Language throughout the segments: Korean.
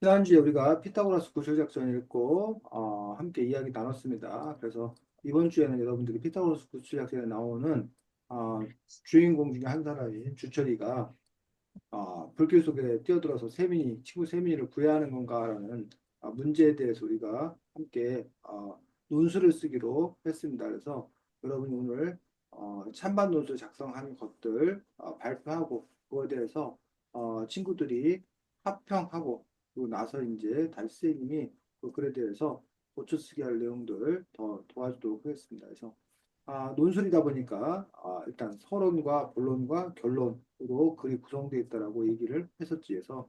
지난주에 우리가 피타고라스 구슬작전 읽고 함께 이야기 나눴습니다. 그래서 이번 주에는 여러분들이 피타고라스 구슬작전에 나오는 주인공 중에 한 사람인 주철이가 불길 속에 뛰어들어서 친구 세민이를 구해하는 건가라는 문제에 대해서 우리가 함께 논술을 쓰기로 했습니다. 그래서 여러분이 오늘 찬반 논술 작성한 것들 발표하고 그거에 대해서 친구들이 합평하고 그리고 나서 이제 다시 선생님이 그 글에 대해서 고쳐쓰기 할 내용들 더 도와주도록 하겠습니다. 그래서 논술이다 보니까 일단 서론과 본론과 결론으로 글이 구성되어 있다라고 얘기를 했었지. 그래서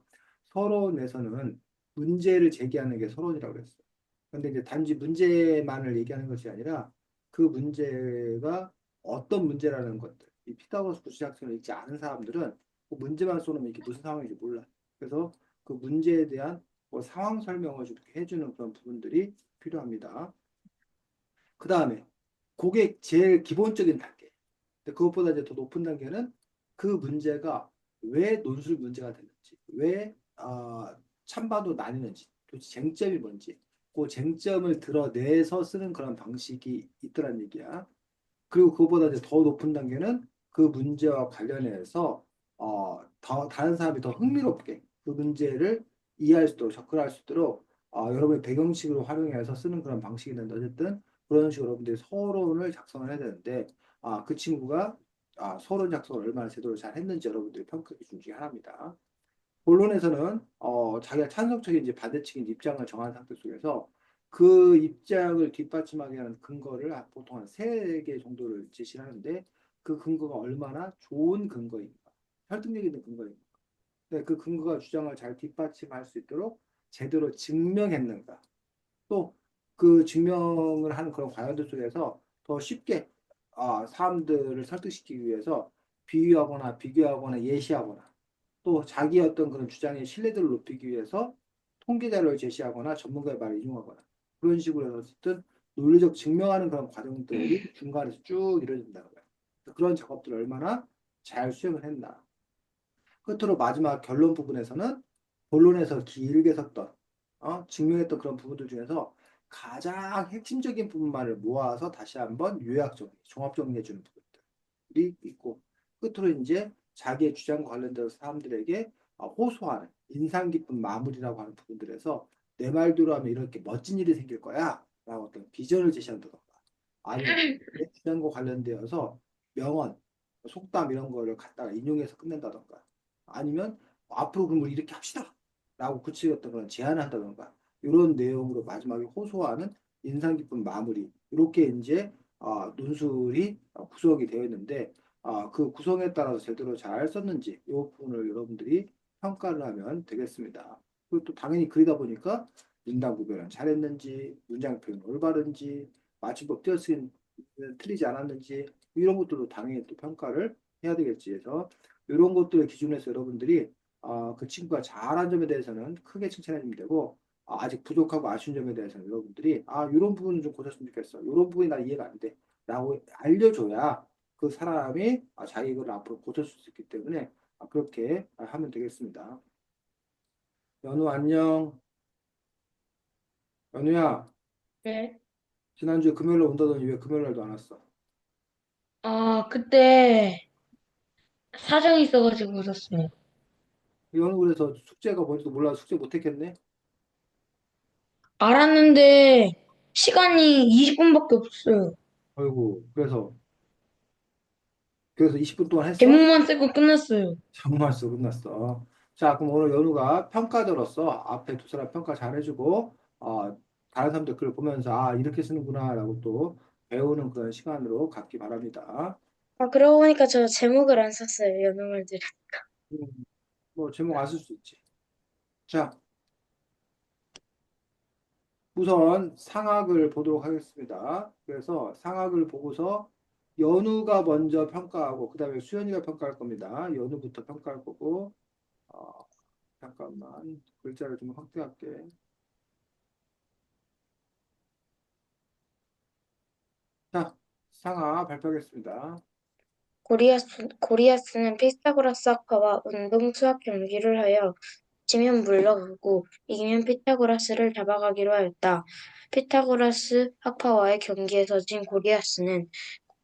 서론에서는 문제를 제기하는 게 서론이라고 했어요. 근데 이제 단지 문제만을 얘기하는 것이 아니라 그 문제가 어떤 문제라는 것들. 이 피타고라스 구시작전을 읽지 않은 사람들은 그 문제만 써놓으면 이게 무슨 상황인지 몰라. 그래서 그 문제에 대한 뭐 상황 설명을 좀 해주는 그런 부분들이 필요합니다. 그 다음에 그게 제일 기본적인 단계. 근데 그것보다 이제 더 높은 단계는 그 문제가 왜 논술 문제가 됐는지, 왜 찬반도 나뉘는지, 도대체 쟁점이 뭔지, 그 쟁점을 드러내서 쓰는 그런 방식이 있더란 얘기야. 그리고 그것보다 이제 더 높은 단계는 그 문제와 관련해서 다른 사람이 더 흥미롭게 그 문제를 이해할 수 있도록 접근할 수 있도록 여러분의 배경식으로 활용해서 쓰는 그런 방식이 있는데 어쨌든 그런 식으로 여러분들이 서론을 작성을 해야 되는데 그 친구가 서론 작성을 얼마나 제대로 잘 했는지 여러분들이 평가 기준 중에 하나입니다. 본론에서는 자기가 찬성적인지 반대측인지 입장을 정한 상태 속에서 그 입장을 뒷받침하게 하는 근거를 보통 한 세 개 정도를 제시를 하는데 그 근거가 얼마나 좋은 근거인가, 설득력 있는 근거인가, 네, 그 근거가 주장을 잘 뒷받침할 수 있도록 제대로 증명했는가, 또 그 증명을 하는 그런 과정들 속에서 더 쉽게 사람들을 설득시키기 위해서 비유하거나 비교하거나 예시하거나 또 자기 어떤 그런 주장의 신뢰도를 높이기 위해서 통계 자료를 제시하거나 전문가의 말을 인용하거나 그런 식으로 해서 어쨌든 논리적 증명하는 그런 과정들이 중간에서 쭉 이루어진다는 거예요. 그런 작업들을 얼마나 잘 수행을 했나. 끝으로 마지막 결론 부분에서는 본론에서 길게 섰던 증명했던 그런 부분들 중에서 가장 핵심적인 부분만을 모아서 다시 한번 요약 정리, 종합 정리해 주는 부분들이 있고 끝으로 이제 자기의 주장과 관련돼서 사람들에게 호소하는 인상 깊은 마무리라고 하는 부분들에서 내 말대로 하면 이렇게 멋진 일이 생길 거야 라고 어떤 비전을 제시한다던가 아니면 내 주장과 관련되어서 명언, 속담 이런 거를 갖다가 인용해서 끝낸다던가 아니면 앞으로 그럼 우리 이렇게 합시다 라고 구체적인 그런 제안을 한다던가 이런 내용으로 마지막에 호소하는 인상 깊은 마무리 이렇게 이제 논술이 구성이 되어 있는데 그 구성에 따라서 제대로 잘 썼는지 이 부분을 여러분들이 평가를 하면 되겠습니다. 그리고 또 당연히 글이다 보니까 문단 구별은 잘했는지 문장 표현 올바른지 맞춤법 띄어쓰기 틀리지 않았는지 이런 것들도 당연히 또 평가를 해야 되겠지. 그래서 이런 것들을 기준으로 해서 여러분들이 그 친구가 잘한 점에 대해서는 크게 칭찬해 주면 되고 직 부족하고 아쉬운 점에 대해서는 여러분들이 이런 부분은 좀 고쳤으면 좋겠어. 이런 부분이 나 이해가 안 돼. 라고 알려줘야 그 사람이 자기 걸 앞으로 고칠 수 있기 때문에 그렇게 하면 되겠습니다. 연우 안녕. 연우야, 네. 지난주에 금요일에 온다더니 왜 금요일 날도 안 왔어? 그때 사정이 있어가지고 웃었어요. 연우 그래서 숙제가 뭔지도 몰라서 숙제 못했겠네? 알았는데 시간이 20분밖에 없어요. 아이고, 그래서 20분 동안 했어? 제목만 쓰고 끝났어요. 정말써 끝났어. 자, 그럼 오늘 연우가 평가자로서 앞에 두 사람 평가 잘해주고, 다른 사람들 글 보면서, 이렇게 쓰는구나라고 또 배우는 그런 시간으로 갖기 바랍니다. 그러고 보니까 저 제목을 안 썼어요. 연어말들. 음, 뭐, 제목 안 쓸 수 있지. 자, 우선 상학을 보도록 하겠습니다. 그래서 상학을 보고서 연우가 먼저 평가하고, 그 다음에 수연이가 평가할 겁니다. 연우부터 평가할 거고, 어, 잠깐만, 글자를 좀 확대할게. 자, 상하 발표하겠습니다. 고리아스는 피타고라스 학파와 운동 수학 경기를 하여 지면 물러가고 이기면 피타고라스를 잡아가기로 하였다. 피타고라스 학파와의 경기에서 진 고리아스는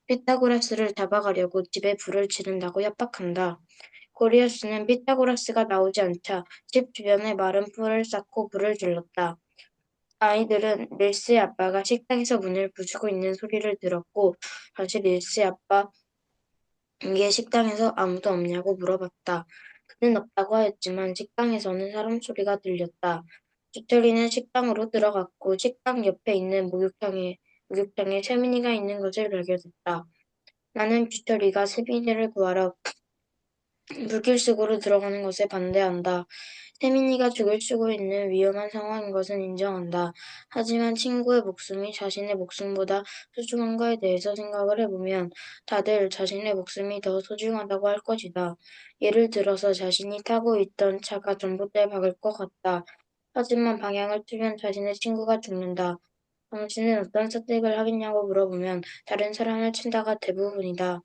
피타고라스를 잡아가려고 집에 불을 지른다고 협박한다. 고리아스는 피타고라스가 나오지 않자 집 주변에 마른 풀을 쌓고 불을 질렀다. 아이들은 릴스의 아빠가 식당에서 문을 부수고 있는 소리를 들었고 다시 릴스의 아빠 게 식당에서 아무도 없냐고 물어봤다. 그는 없다고 하였지만 식당에서는 사람 소리가 들렸다. 주철이는 식당으로 들어갔고 식당 옆에 있는 목욕탕에 세민이가 있는 것을 발견했다. 나는 주철이가 세민이를 구하러 물길 속으로 들어가는 것에 반대한다. 태민이가 죽을 수고 있는 위험한 상황인 것은 인정한다. 하지만 친구의 목숨이 자신의 목숨보다 소중한 거에 대해서 생각을 해보면 다들 자신의 목숨이 더 소중하다고 할 것이다. 예를 들어서 자신이 타고 있던 차가 전봇대에 박을 것 같다. 하지만 방향을 틀면 자신의 친구가 죽는다. 당신은 어떤 선택을 하겠냐고 물어보면 다른 사람을 친다가 대부분이다.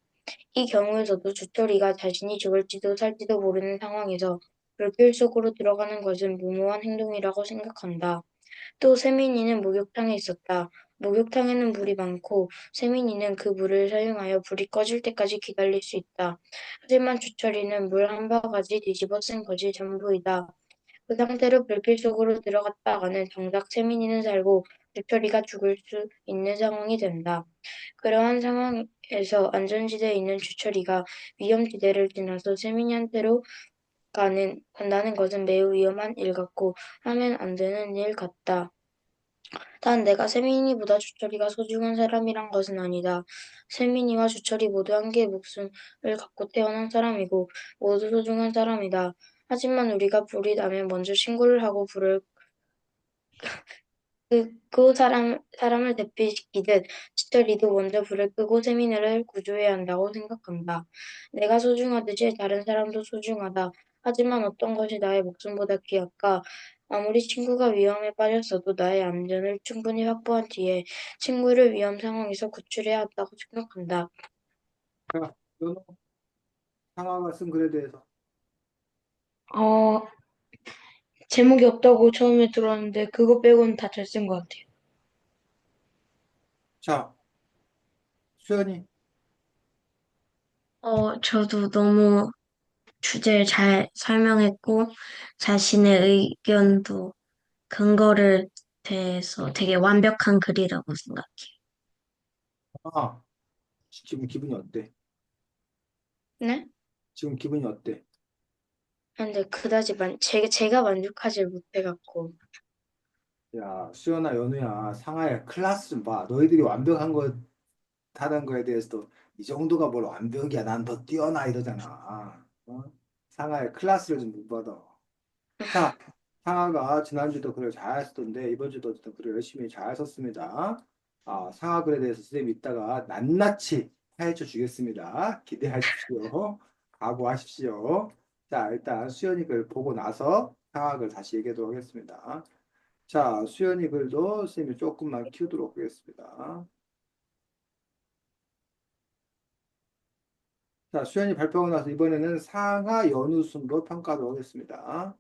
이 경우에서도 주철이가 자신이 죽을지도 살지도 모르는 상황에서 물길 속으로 들어가는 것은 무모한 행동이라고 생각한다. 또 세민이는 목욕탕에 있었다. 목욕탕에는 물이 많고 세민이는 그 물을 사용하여 불이 꺼질 때까지 기다릴 수 있다. 하지만 주철이는 물 한 바가지 뒤집어 쓴 것이 전부이다. 그 상태로 불길 속으로 들어갔다가는 정작 세민이는 살고 주철이가 죽을 수 있는 상황이 된다. 그러한 상황에서 안전지대에 있는 주철이가 위험지대를 지나서 세민이한테로 간다는 것은 매우 위험한 일 같고 하면 안 되는 일 같다. 단 내가 세민이보다 주철이가 소중한 사람이란 것은 아니다. 세민이와 주철이 모두 한 개의 목숨을 갖고 태어난 사람이고 모두 소중한 사람이다. 하지만 우리가 불이 나면 먼저 신고를 하고 불을 끄고 사람을 대피시키듯 주철이도 먼저 불을 끄고 세민이를 구조해야 한다고 생각한다. 내가 소중하듯이 다른 사람도 소중하다. 하지만 어떤 것이 나의 목숨보다 귀할까? 아무리 친구가 위험에 빠졌어도 나의 안전을 충분히 확보한 뒤에 친구를 위험 상황에서 구출해야 한다고 생각한다. 자, 너는 상하가 쓴 글에 대해서. 어, 제목이 없다고 처음에 들었는데 그거 빼고는 다 잘 쓴 것 같아요. 자, 수연이. 저도 너무 주제를 잘 설명했고 자신의 의견도 근거를 대해서 되게 완벽한 글이라고 생각해요. 아, 지금 기분이 어때? 네? 지금 기분이 어때? 근데 그다지 제가 만족하지 못해갖고. 야, 수연아, 연우야, 상하야, 클래스 좀 봐. 너희들이 완벽한 거 하는 거에 대해서도 이 정도가 뭘 완벽이야. 난 더 뛰어나 이러잖아. 어? 상하야, 클래스를 좀 못 받아. 자, 상하가 지난주도 글을 잘 썼던데 이번 주도 어쨌든 글을 열심히 잘 썼습니다. 상하 글에 대해서 선생님이 이따가 낱낱이 파헤쳐 주겠습니다. 기대하십시오. 각오하십시오. 자, 일단 수연이 글 보고 나서 상하 글 다시 얘기하도록 하겠습니다. 자, 수연이 글도 선생님이 조금만 키우도록 하겠습니다. 자, 수연이 발표하고 나서 이번에는 상하 연우순으로 평가하도록 하겠습니다.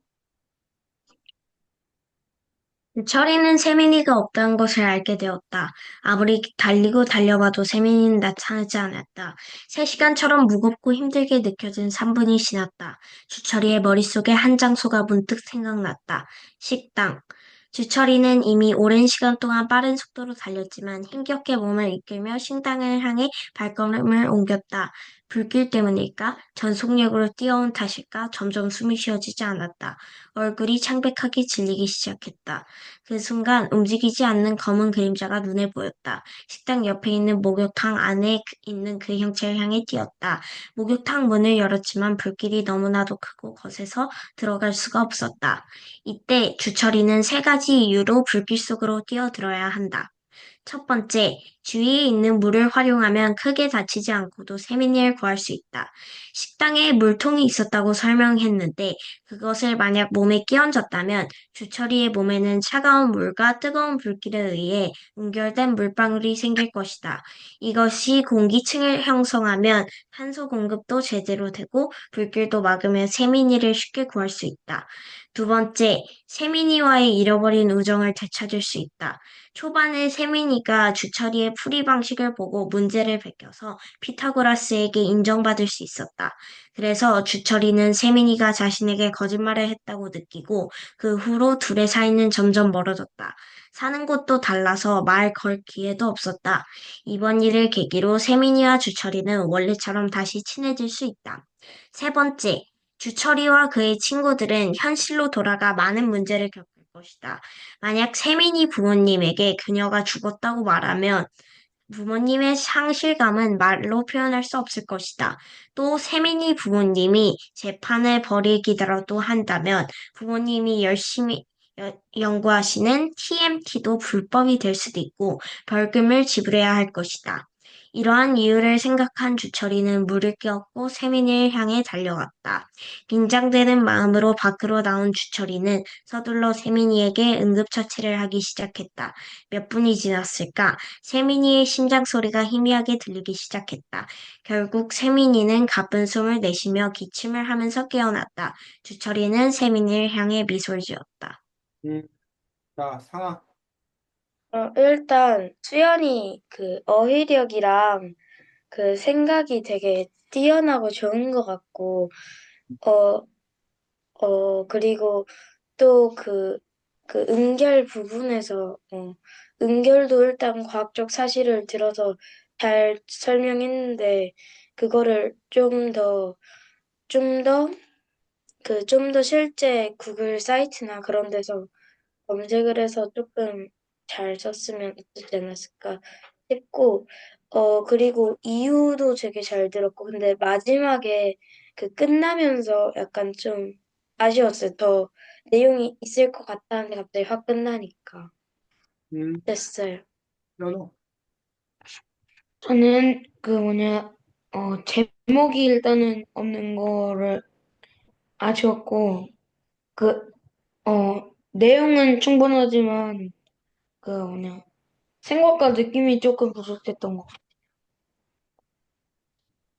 철이는 세민이가 없다는 것을 알게 되었다. 아무리 달리고 달려봐도 세민이는 나타나지 않았다. 3시간처럼 무겁고 힘들게 느껴진 3분이 지났다. 주철이의 머릿속에 한 장소가 문득 생각났다. 식당. 주철이는 이미 오랜 시간 동안 빠른 속도로 달렸지만 힘겹게 몸을 이끌며 식당을 향해 발걸음을 옮겼다. 불길 때문일까? 전속력으로 뛰어온 탓일까? 점점 숨이 쉬어지지 않았다. 얼굴이 창백하게 질리기 시작했다. 그 순간 움직이지 않는 검은 그림자가 눈에 보였다. 식당 옆에 있는 목욕탕 안에 있는 그 형체를 향해 뛰었다. 목욕탕 문을 열었지만 불길이 너무나도 크고 거세서 들어갈 수가 없었다. 이때 주철이는 3가지 이유로 불길 속으로 뛰어들어야 한다. 첫 번째, 주위에 있는 물을 활용하면 크게 다치지 않고도 세민이를 구할 수 있다. 식당에 물통이 있었다고 설명했는데 그것을 만약 몸에 끼얹었다면 주철이의 몸에는 차가운 물과 뜨거운 불길에 의해 응결된 물방울이 생길 것이다. 이것이 공기층을 형성하면 탄소 공급도 제대로 되고 불길도 막으면 세민이를 쉽게 구할 수 있다. 두 번째, 세민이와의 잃어버린 우정을 되찾을 수 있다. 초반에 세민이가 주철이의 풀이 방식을 보고 문제를 베껴서 피타고라스에게 인정받을 수 있었다. 그래서 주철이는 세민이가 자신에게 거짓말을 했다고 느끼고 그 후로 둘의 사이는 점점 멀어졌다. 사는 곳도 달라서 말 걸 기회도 없었다. 이번 일을 계기로 세민이와 주철이는 원래처럼 다시 친해질 수 있다. 세 번째, 주철이와 그의 친구들은 현실로 돌아가 많은 문제를 겪을 것이다. 만약 세민이 부모님에게 그녀가 죽었다고 말하면 부모님의 상실감은 말로 표현할 수 없을 것이다. 또 세민이 부모님이 재판을 벌이기라도 한다면 부모님이 열심히 연구하시는 TMT도 불법이 될 수도 있고 벌금을 지불해야 할 것이다. 이러한 이유를 생각한 주철이는 물을 끼얹고 세민이를 향해 달려갔다. 긴장되는 마음으로 밖으로 나온 주철이는 서둘러 세민이에게 응급처치를 하기 시작했다. 몇 분이 지났을까? 세민이의 심장 소리가 희미하게 들리기 시작했다. 결국 세민이는 가쁜 숨을 내쉬며 기침을 하면서 깨어났다. 주철이는 세민이를 향해 미소를 지었다. 음, 자, 상황. 일단 수연이 그 어휘력이랑 그 생각이 되게 뛰어나고 좋은 것 같고, 어, 그리고 또 그 응결 부분에서, 응결도 일단 과학적 사실을 들어서 잘 설명했는데, 그거를 좀 더 실제 구글 사이트나 그런 데서 검색을 해서 조금 잘 썼으면 어떻지 않았을까 싶고, 그리고 이유도 되게 잘 들었고, 근데 마지막에 그 끝나면서 약간 좀 아쉬웠어요. 더 내용이 있을 것 같다는데 갑자기 확 끝나니까. 음, 됐어요. 연호. 저는 제목이 일단은 없는 거를 아쉬웠고, 그, 내용은 충분하지만, 생각과 느낌이 조금 부족했던 것 같아요.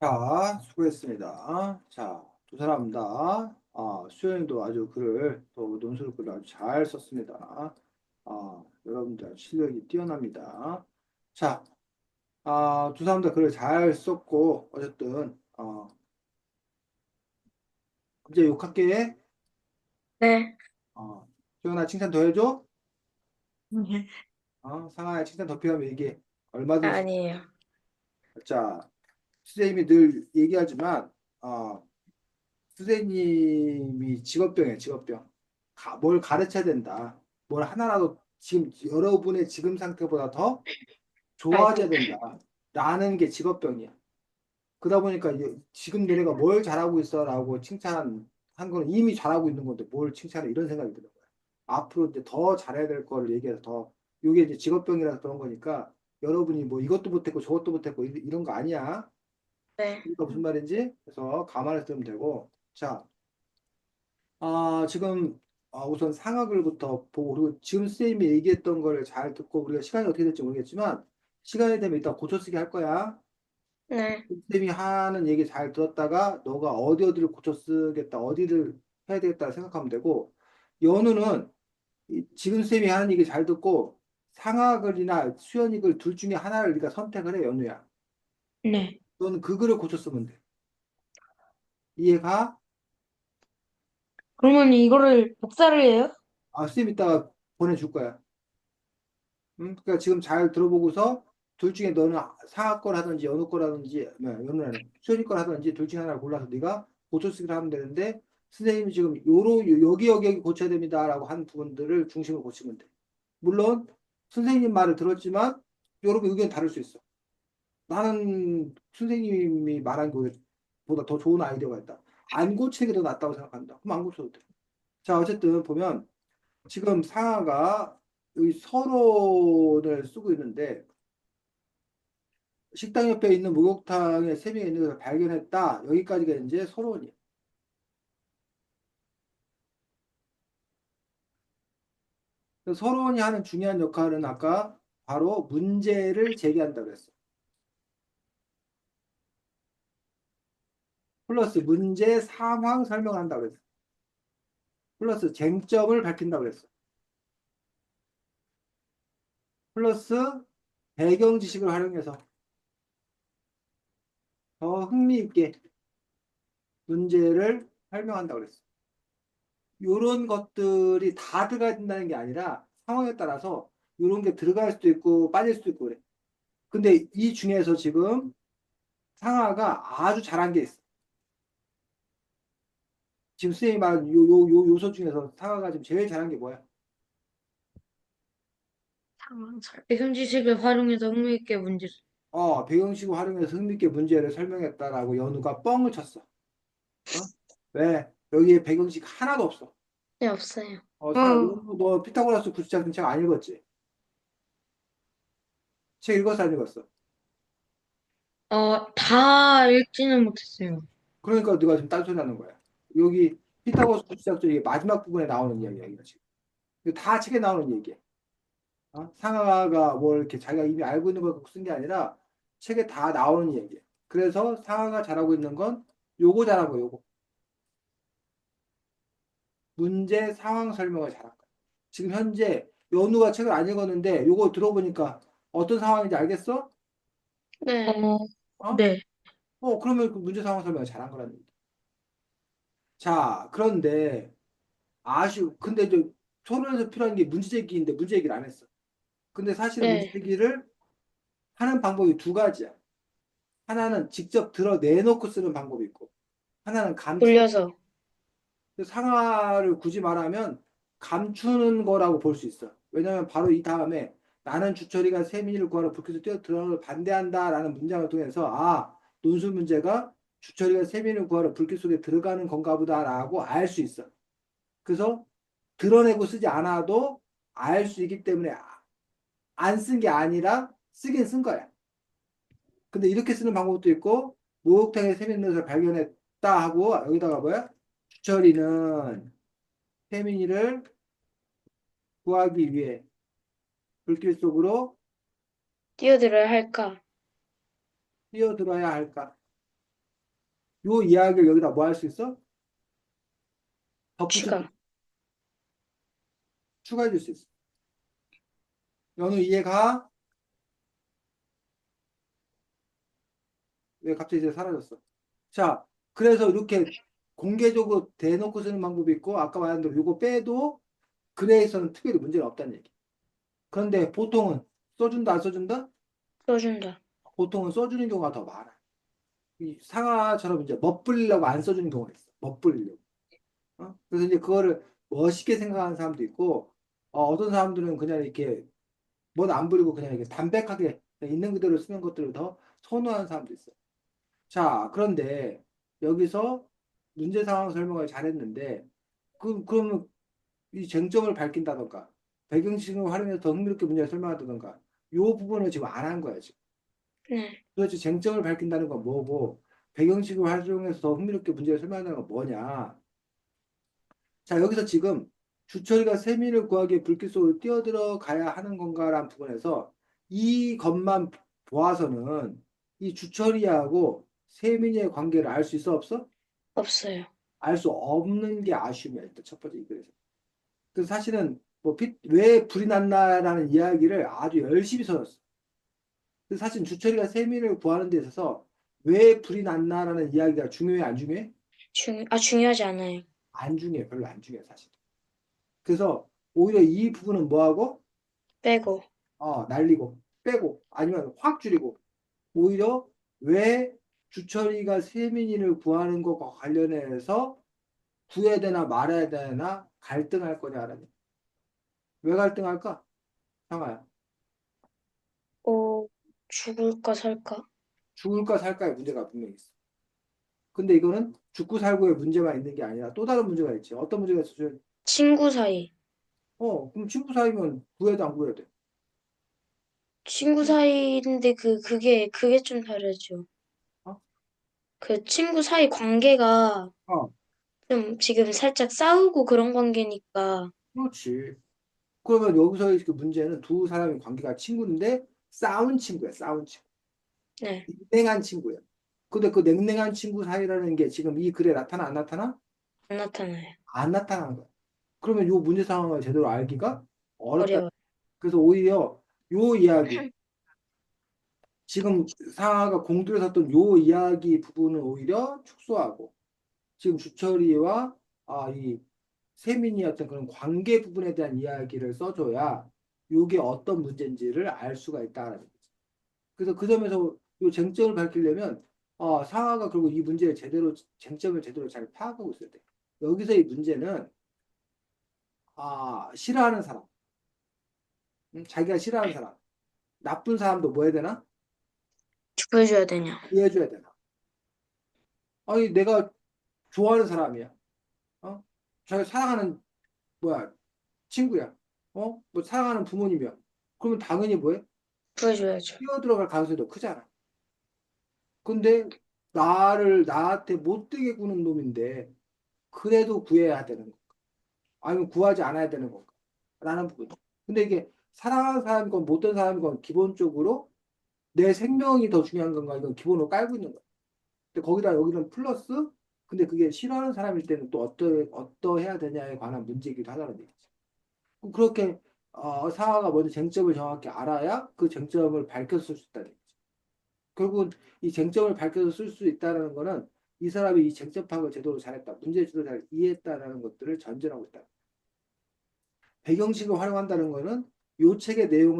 자, 수고했습니다. 자, 두 사람 다, 수현이도 아주 글을, 또 논술 글을 아주 잘 썼습니다. 여러분들 아주 실력이 뛰어납니다. 자, 두 사람 다 글을 잘 썼고, 어쨌든, 이제 욕할게. 네. 수현아 칭찬 더 해줘? 네. 상아야 칭찬 더 필요하면 얘기해. 얼마든지. 아니에요. 자, 선생님이 늘 얘기하지만, 어, 선생님이 직업병이에요, 직업병. 뭘 가르쳐야 된다. 뭘 하나라도 지금 여러분의 지금 상태보다 더 좋아져야 아이고. 된다. 라는 게 직업병이야. 그러다 보니까 이제 지금 너네가 뭘 잘하고 있어라고 칭찬한 거는 이미 잘하고 있는 건데 뭘 칭찬해 이런 생각이 들어요. 앞으로 이제 더 잘해야 될 거를 얘기해서 더 이게 이제 직업병이라서 그런 거니까 여러분이 뭐 이것도 못했고 저것도 못했고 이런 거 아니야. 네. 그러니까 무슨 말인지 그래서 감안해서 들으면 되고 자 지금 우선 상황을부터 보고 그리고 지금 선생님이 얘기했던 거를 잘 듣고 우리가 시간이 어떻게 될지 모르겠지만 시간이 되면 이따 고쳐쓰기 할 거야. 네. 선생님이 하는 얘기 잘 들었다가 너가 어디를 고쳐쓰겠다 어디를 해야 되겠다 생각하면 되고 연우는 지금 선생님이 하는 얘기 잘 듣고 상하글이나 수연이글 둘 중에 하나를 네가 선택을 해 연우야. 네. 너는 그 글을 고쳤으면 돼. 이해가? 그러면 이거를 복사를 해요? 선생님 이따가 보내줄 거야. 그러니까 지금 잘 들어보고서 둘 중에 너는 상하 걸 하든지 연우 걸 하든지 연우라는 수연이 걸 하든지 둘 중에 하나를 골라서 네가 고쳐쓰기를 하면 되는데 선생님이 지금 여기 고쳐야 됩니다라고 한 부분들을 중심으로 고치면 돼. 물론 선생님 말을 들었지만 여러분 의견 다를 수 있어. 나는 선생님이 말한 것보다 더 좋은 아이디어가 있다. 안 고치는 게 더 낫다고 생각한다. 그럼 안 고쳐도 돼. 자, 어쨌든 보면 지금 상하가 여기 서론을 쓰고 있는데 식당 옆에 있는 목욕탕에 세미가 있는 것을 발견했다. 여기까지가 이제 서론이에요. 그래서 서론이 하는 중요한 역할은 아까 바로 문제를 제기한다고 했어. 플러스 문제 상황 설명한다고 그랬어. 플러스 쟁점을 밝힌다고 그랬어. 플러스 배경 지식을 활용해서 더 흥미있게 문제를 설명한다고 그랬어. 이런 것들이 다 들어가야 된다는 게 아니라 상황에 따라서 이런 게 들어갈 수도 있고 빠질 수도 있고 그래. 근데 이 중에서 지금 상하가 아주 잘한 게 있어. 지금 선생님이 말한 요소 중에서 상하가 지금 제일 잘한 게 뭐야? 상황설. 배경 지식을 활용해서 흥미있게 문제. 배경식을 활용해서 흥미있게 문제를 설명했다라고 연우가 뻥을 쳤어. 어? 왜? 여기에 배경식 하나도 없어. 네, 없어요. 연우 너 피타고라스 구시작 책 안 읽었지? 책 읽었어, 안 읽었어? 다 읽지는 못했어요. 그러니까 네가 지금 딴소리 하는 거야. 여기 피타고라스 구시작전 이게 마지막 부분에 나오는 이야기야, 이거 지금. 이거 다 책에 나오는 얘기야. 상하가 뭘 이렇게 자기가 이미 알고 있는 걸 갖고 쓴 게 아니라 책에 다 나오는 얘기야. 그래서 상하가 잘하고 있는 건 요거 잘하고 요거. 문제 상황 설명을 잘한 거야. 지금 현재 연우가 책을 안 읽었는데 요거 들어보니까 어떤 상황인지 알겠어? 네. 어? 네. 그러면 그 문제 상황 설명을 잘한 거라는 얘기. 자, 그런데 근데 이제 토론에서 필요한 게 문제 제기인데 문제 제기를 안 했어. 근데 사실은 문제 네. 제기를 하는 방법이 두 가지야. 하나는 직접 드러내놓고 쓰는 방법이 있고, 하나는 감추는 돌려서. 상하를 굳이 말하면 감추는 거라고 볼 수 있어. 왜냐하면 바로 이 다음에 나는 주철이가 세민이를 구하러 불켜서 뛰어 들어가는 걸 반대한다라는 문장을 통해서 논술 문제가 주철이가 세민이를 구하러 불길 속에 들어가는 건가 보다라고 알 수 있어. 그래서 드러내고 쓰지 않아도 알 수 있기 때문에 안 쓴 게 아니라 쓰긴 쓴 거야. 근데 이렇게 쓰는 방법도 있고 목욕탕에 세민 있는 것을 발견했다 하고 여기다가 뭐야? 주철이는 세민이를 구하기 위해 불길 속으로 뛰어들어야 할까? 뛰어들어야 할까? 요 이야기를 여기다 뭐 할 수 있어? 덧붙여 추가. 추가해 줄 수 있어. 연우 이해가? 왜 갑자기 이제 사라졌어? 자, 그래서 이렇게 공개적으로 대놓고 쓰는 방법이 있고 아까 말한 대로 요거 빼도 글에서는 특별히 문제가 없다는 얘기. 그런데 보통은 써준다 안 써준다? 써준다. 보통은 써주는 경우가 더 많아. 이 상하처럼 이제 멋부리려고 안 써주는 경우가 있어. 멋부리려고. 그래서 이제 그거를 멋있게 생각하는 사람도 있고, 어떤 사람들은 그냥 이렇게 멋 안 부리고 그냥 이렇게 담백하게 그냥 있는 그대로 쓰는 것들을 더 선호하는 사람도 있어. 자, 그런데 여기서 문제 상황 설명을 잘했는데, 그러면 이 쟁점을 밝힌다던가, 배경지식을 활용해서 더 흥미롭게 문제를 설명한다던가, 요 부분을 지금 안 한 거야, 지금. 네. 도대체 쟁점을 밝힌다는 건 뭐고, 배경식을 활용해서 더 흥미롭게 문제를 설명한다는 건 뭐냐. 자, 여기서 지금 주철이가 세민을 구하기 위해 불길 속으로 뛰어들어 가야 하는 건가라는 부분에서 이 것만 보아서는 이 주철이하고 세민이의 관계를 알 수 있어 없어? 없어요. 알 수 없는 게 아쉬움이야. 일단 첫 번째 이거에서. 그래서 사실은 왜 불이 났나라는 이야기를 아주 열심히 써놨어. 그래서 사실 주철이가 세민을 구하는 데 있어서 왜 불이 났나라는 이야기가 중요해 안 중요해? 중요하지 않아요. 안 중요해. 별로 안 중요해 사실. 그래서 오히려 이 부분은 뭐하고 빼고. 날리고 빼고 아니면 확 줄이고 오히려 왜 주철이가 세민이를 구하는 것과 관련해서 구해야 되나 말아야 되나 갈등할 거냐라는 왜 갈등할까? 상아야 어, 죽을까 살까? 죽을까 살까의 문제가 분명히 있어. 근데 이거는 죽고 살고의 문제만 있는 게 아니라 또 다른 문제가 있지. 어떤 문제가 있어? 친구 사이. 그럼 친구 사이면 구해도 안 구해도 돼. 친구 사이인데 그게 좀 다르죠. 어? 그 친구 사이 관계가 어, 좀 지금 살짝 싸우고 그런 관계니까. 그렇지. 그러면 여기서의 그 문제는 두 사람의 관계가 친구인데 싸운 친구야, 싸운 친구. 네, 냉랭한 친구야. 근데 그 냉랭한 친구 사이라는 게 지금 이 글에 나타나, 안 나타나? 안 나타나요. 안 나타나는 거야. 그러면 이 문제 상황을 제대로 알기가 어렵다. 어려워요. 그래서 오히려 요 이야기, 지금 상하가 공들여 섰던 요 이야기 부분은 오히려 축소하고, 지금 주철이와 이 세민이 어떤 그런 관계 부분에 대한 이야기를 써줘야 요게 어떤 문제인지를 알 수가 있다라는 거지. 그래서 그 점에서 요 쟁점을 밝히려면 상하가 그리고 이 문제를 제대로 쟁점을 제대로 잘 파악하고 있어야 돼. 여기서 이 문제는 싫어하는 사람, 자기가 싫어하는 사람, 나쁜 사람도 뭐 해야 되나? 구해줘야 되냐. 이해해줘야 되나? 아니 내가 좋아하는 사람이야. 어? 자기 사랑하는 뭐야 친구야. 뭐 사랑하는 부모님이야. 그러면 당연히 뭐해? 구해줘야죠. 뛰어들어갈 가능성이 더 크잖아. 근데 나한테 못되게 구는 놈인데 그래도 구해야 되는 건가? 아니면 구하지 않아야 되는 건가? 라는 부분. 근데 이게 사랑하는 사람이건 못된 사람이건 기본적으로 내 생명이 더 중요한 건가? 이건 기본으로 깔고 있는 거야. 근데 거기다 여기는 플러스, 근데 그게 싫어하는 사람일 때는 또 어떠해야 되냐에 관한 문제이기도 하다는 얘기지. 그렇게 사화가 먼저 쟁점을 정확히 알아야 그 쟁점을 밝혀서 쓸 수 있다는 얘기지. 결국은 이 쟁점을 밝혀서 쓸 수 있다는 거는 이 사람이 이 쟁점 파악을 제대로 잘했다, 문제를 제대로 잘 이해했다라는 것들을 전제하고 있다. 배경식을 활용한다는 거는 요 책의 내용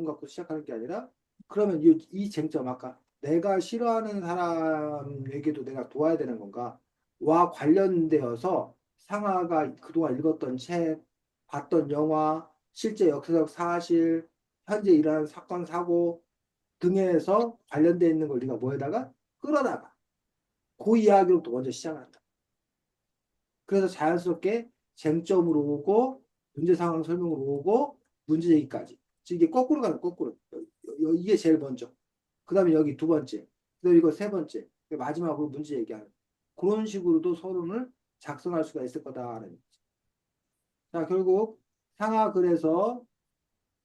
갖고 시작하는 게 아니라, 그러면 이 쟁점, 아까 내가 싫어하는 사람에게도 내가 도와야 되는 건가? 와 관련되어서 상아가 그동안 읽었던 책, 봤던 영화, 실제 역사적 사실, 현재 일어나는 사건, 사고 등에서 관련되어 있는 걸 네가 뭐에다가 끌어다가 그 이야기로부터 먼저 시작을 한다. 그래서 자연스럽게 쟁점으로 오고 문제 상황 설명으로 오고 문제 제기까지. 즉 이게 거꾸로 가는 거꾸로. 이게 제일 먼저. 그다음에 여기 두 번째. 그다음에 이거 세 번째. 마지막으로 문제 얘기하는. 그런 식으로도 서론을 작성할 수가 있을 거다라는 얘기죠. 자, 결국 상하 글에서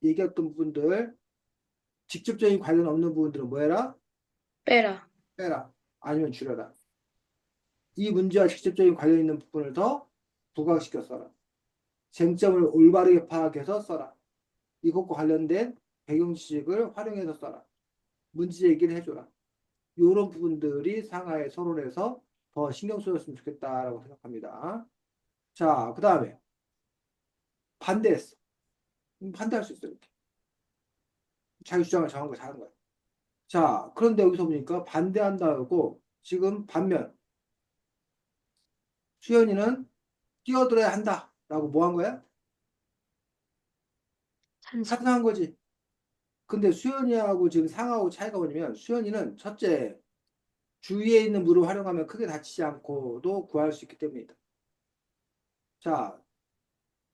얘기했던 부분들, 직접적인 관련 없는 부분들은 뭐 해라? 빼라. 빼라. 아니면 줄여라. 이 문제와 직접적인 관련 있는 부분을 더 부각시켜 써라. 쟁점을 올바르게 파악해서 써라. 이것과 관련된 배경 지식을 활용해서 써라. 문제 얘기를 해줘라. 이런 부분들이 상하의 서론에서 더 신경 쓰였으면 좋겠다라고 생각합니다. 자, 그 다음에 반대했어. 반대할 수 있어, 이렇게. 자기 주장을 정한 거 잘한 거야. 자, 그런데 여기서 보니까 반대한다고 지금 반면 수연이는 뛰어들어야 한다라고 뭐 한 거야? 찬성. 찬성한 거지. 근데 수연이하고 지금 상하고 차이가 뭐냐면, 수연이는 첫째, 주위에 있는 물을 활용하면 크게 다치지 않고도 구할 수 있기 때문이다. 자,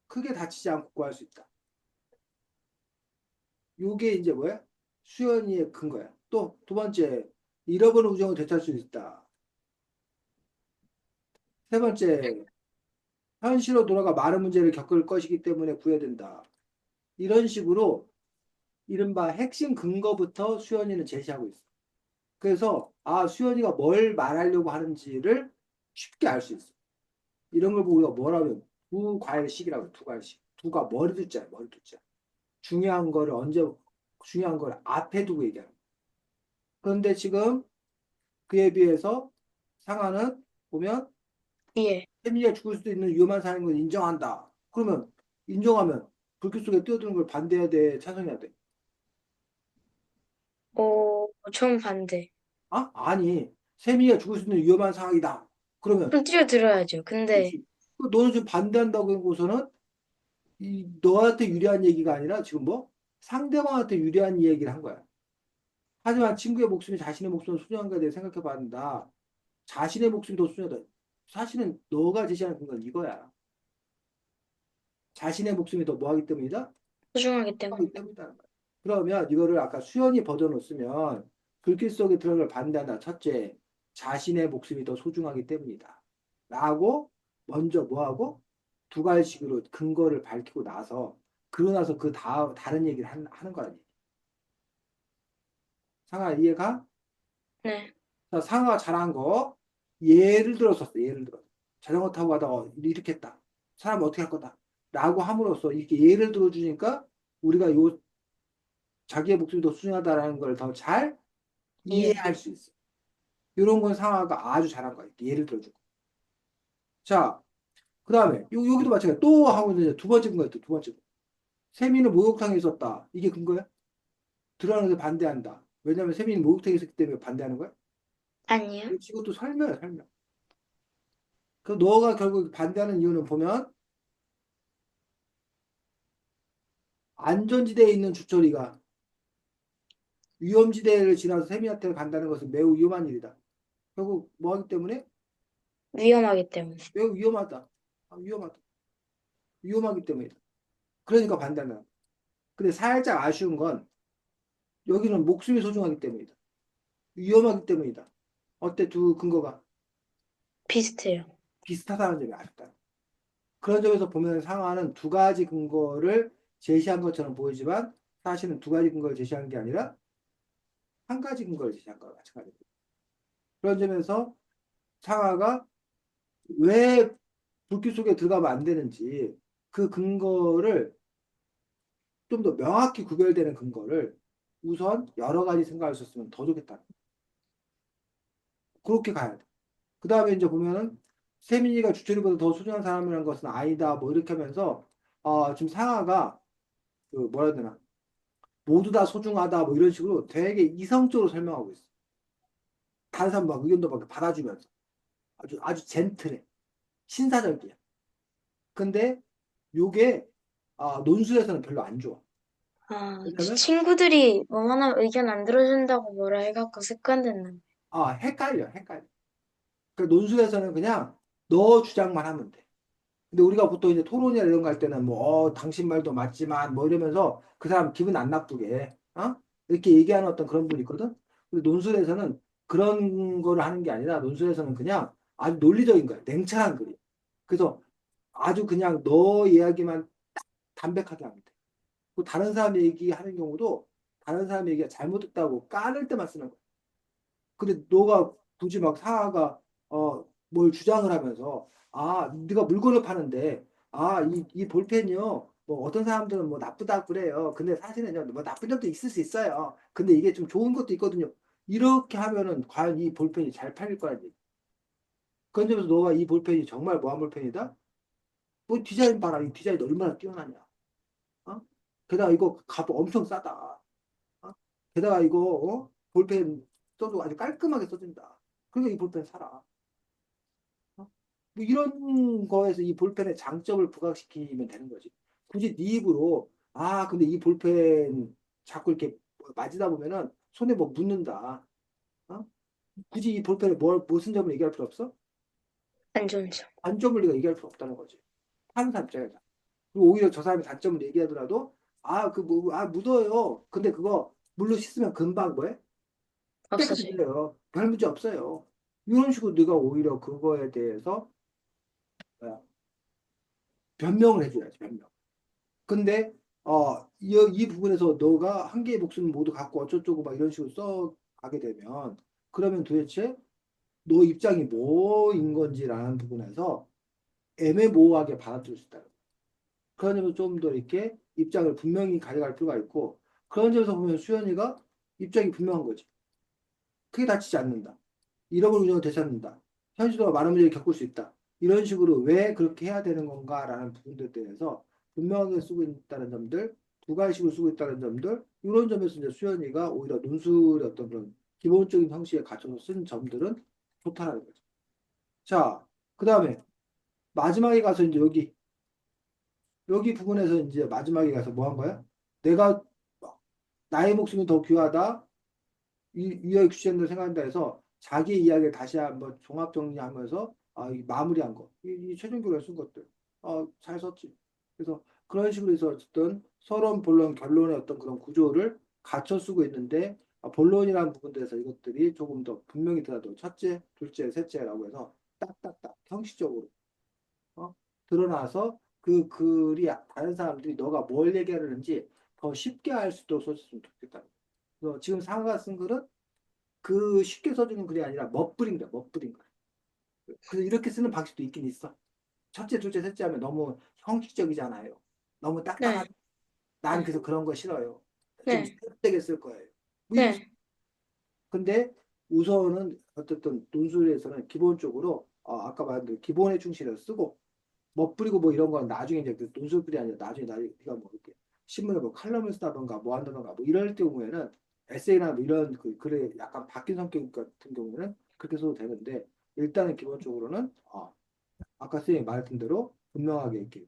크게 다치지 않고 구할 수 있다. 요게 이제 뭐야? 수연이의 근거야. 또 두 번째, 잃어버린 우정을 되찾을 수 있다. 세 번째, 현실로 돌아가 많은 문제를 겪을 것이기 때문에 구해야 된다. 이런 식으로 이른바 핵심 근거부터 수연이는 제시하고 있어. 그래서 수연이가 뭘 말하려고 하는지를 쉽게 알 수 있어. 이런 걸 보고 우리가 뭐라면 두 과일식이라고 해. 두 과일식. 두가 머리 두자, 머리 두자. 중요한 거를 중요한 걸 앞에 두고 얘기하는. 그런데 지금 그에 비해서 상하는 보면 예. 혜민이가 죽을 수도 있는 위험한 상황인 걸 인정한다. 그러면 인정하면 불길 속에 뛰어드는 걸 반대해야 돼, 찬성해야 돼. 정반대. 아니, 세민이가 죽을 수 있는 위험한 상황이다. 그러면 그럼 뛰어들어야죠. 근데 그렇지. 너는 지금 반대한다고 해고서는 너한테 유리한 얘기가 아니라 지금 뭐 상대방한테 유리한 얘기를 한 거야. 하지만 친구의 목숨이 자신의 목숨을 소중한가에 대해 생각해 봐야 자신의 목숨이 더 소중하다. 사실은 너가 제시하는 건 이거야. 자신의 목숨이 더 뭐하기 때문이다? 소중하기 때문에. 하기 때문이다. 그러면 이거를 아까 수연이 버전으로 쓰면 불길 속에 들어갈 반대한다. 첫째, 자신의 목숨이 더 소중하기 때문이다. 라고 먼저 뭐하고 두 가지식으로 근거를 밝히고 나서 그러고 나서 그 다른 얘기를 하는 거라니. 상아 이해가? 네. 자, 상아가 잘한 거 예를 들었었어. 예를 들어 자전거 타고 가다가 이렇게 했다. 사람 어떻게 할 거다. 라고 함으로써 이렇게 예를 들어주니까 우리가 요 자기의 목숨이 더 소중하다라는 걸 더 잘 예. 이해할 수 있어. 이런 건 상아가 아주 잘한 거야. 예를 들어주고. 자, 그 다음에 여기도 마찬가지. 또 하고 이제 두 번째 근거였다. 두 번째. 세민은 목욕탕에 있었다. 이게 근거야? 들어가는 데 반대한다. 왜냐면 세민이 목욕탕에 있었기 때문에 반대하는 거야? 아니요. 이것도 설명이야, 설명. 그 너가 결국 반대하는 이유는 보면 안전지대에 있는 주철이가 위험지대를 지나서 세민한테 간다는 것은 매우 위험한 일이다. 결국 뭐 하기 때문에? 위험하기 때문에. 매우 위험하다. 위험하다. 위험하기 때문이다. 그러니까 반대한다. 근데 살짝 아쉬운 건 여기는 목숨이 소중하기 때문이다. 위험하기 때문이다. 어때 두 근거가 비슷해요. 비슷하다는 점이 아쉽다. 그런 점에서 보면 상하는 두 가지 근거를 제시한 것처럼 보이지만 사실은 두 가지 근거를 제시한 게 아니라 한 가지 근거를 제시한 거와 마찬가지입니다. 그런 점에서 상하가 왜 불길 속에 들어가면 안 되는지 그 근거를 좀 더 명확히 구별되는 근거를 우선 여러 가지 생각할 수 있으면 더 좋겠다. 그렇게 가야 돼. 그 다음에 이제 보면은 세민이가 주철이보다 더 소중한 사람이라는 것은 아니다. 뭐 이렇게 하면서 지금 상하가 그 뭐라 해야 되나 모두 다 소중하다 뭐 이런 식으로 되게 이성적으로 설명하고 있어. 다른 사람 막 의견도 막 받아주면서 아주 젠틀해. 신사적이야. 근데 요게 논술에서는 별로 안 좋아. 아, 왜냐면 친구들이 뭐하나 의견 안 들어준다고 뭐라 해갖고 습관됐나. 헷갈려, 헷갈려. 그 논술에서는 그냥 너 주장만 하면 돼. 근데 우리가 보통 이제 토론이나 이런 거 할 때는 뭐, 당신 말도 맞지만 뭐 이러면서 그 사람 기분 안 나쁘게, 이렇게 얘기하는 어떤 그런 분이 있거든? 근데 논술에서는 그런 거를 하는 게 아니라 논술에서는 그냥 아주 논리적인 거야. 냉철한 글이. 그래서 아주 그냥 너 이야기만 딱 담백하게 하면 돼. 그 다른 사람 얘기하는 경우도 다른 사람 얘기가 잘못됐다고 까를 때만 쓰는 거야. 근데 너가 굳이 막 상하가 뭘 주장을 하면서 네가 물건을 파는데 이 볼펜이요 뭐 어떤 사람들은 뭐 나쁘다고 그래요. 근데 사실은요 뭐 나쁜 점도 있을 수 있어요. 근데 이게 좀 좋은 것도 있거든요. 이렇게 하면은 과연 이 볼펜이 잘 팔릴 거라는 얘기. 그런 점에서 너가 이 볼펜이 정말 뭐한 볼펜이다? 뭐 디자인 봐라. 이 디자인 얼마나 뛰어나냐. 어? 게다가 이거 값 엄청 싸다. 어? 게다가 이거 볼펜 써도 아주 깔끔하게 써진다. 그러니까 이 볼펜 사라. 어? 뭐 이런 거에서 이 볼펜의 장점을 부각시키면 되는 거지. 굳이 네 입으로 근데 이 볼펜 자꾸 이렇게 맞이다 보면은 손에 뭐 묻는다. 어? 굳이 이 볼펜에 무슨 점을 얘기할 필요 없어? 안 좋은 점. 단점을 네가 얘기할 필요 없다는 거지. 파는 사람 입장에서. 그리고 오히려 저 사람이 단점을 얘기하더라도 묻어요. 근데 그거 물로 씻으면 금방 뭐해? 없어져요. 깨끗해져요. 별 문제 없어요. 이런 식으로 네가 오히려 그거에 대해서 뭐야, 변명을 해줘야지, 변명. 근데 이 부분에서 너가 한 개의 목숨을 모두 갖고 어쩌고저쩌고 막 이런 식으로 써가게 되면 그러면 도대체 너 입장이 뭐인 건지라는 부분에서 애매모호하게 받아들일 수 있다. 그런 점에서 좀 더 이렇게 입장을 분명히 가져갈 필요가 있고 그런 점에서 보면 수연이가 입장이 분명한 거지. 크게 다치지 않는다. 잃어버린 운전을 되찾는다. 현실적으로 많은 문제를 겪을 수 있다. 이런 식으로 왜 그렇게 해야 되는 건가라는 부분들에 대해서 분명하게 쓰고 있다는 점들, 두 가지식으로 쓰고 있다는 점들, 이런 점에서 이제 수연이가 오히려 논술의 어떤 그런 기본적인 형식에 갖춰서 쓴 점들은 좋다라는 거죠. 자, 그 다음에 마지막에 가서 이제 여기 부분에서 이제 마지막에 가서 뭐 한 거야? 내가 나의 목숨이 더 귀하다. 이의 규칙을 생각한다 해서 자기 이야기를 다시 한번 종합 정리하면서 마무리한 거. 이 최종교를 쓴 것들. 잘 썼지. 그래서 그런 식으로 해서 어쨌든 서론, 본론, 결론의 어떤 그런 구조를 갖춰 쓰고 있는데 본론이라는 부분들에서 이것들이 조금 더 분명히 드러나도 첫째, 둘째, 셋째라고 해서 딱딱딱 형식적으로 어? 드러나서 그 글이 다른 사람들이 너가 뭘 얘기하려는지 더 쉽게 알 수 있도록 써줬으면 좋겠다. 그래서 지금 상아가 쓴 글은 그 쉽게 써주는 글이 아니라 멋부린 거야, 멋부린 거야. 그래서 이렇게 쓰는 방식도 있긴 있어. 첫째, 둘째, 셋째 하면 너무 형식적이잖아요. 너무 딱딱한. 네, 난 네, 그래서 그런 거 싫어요. 좀 네, 세게 쓸 거예요. 뭐 이럴 수- 네, 근데 우선은 어쨌든 논술에서는 기본적으로 아까 말한 대로 기본에 충실해서 쓰고 멋부리고 뭐 이런 건 나중에 이제 그 논술글이 아니라 나중에 네가 뭐 이렇게 신문에 뭐 칼럼을 쓰다던가 뭐 한다던가 뭐 이럴 경우에는 에세이나 뭐 이런 그 글의 약간 바뀐 성격 같은 경우에는 그렇게 써도 되는데 일단은 기본적으로는 아까 선생님이 말했던 대로 분명하게 이렇게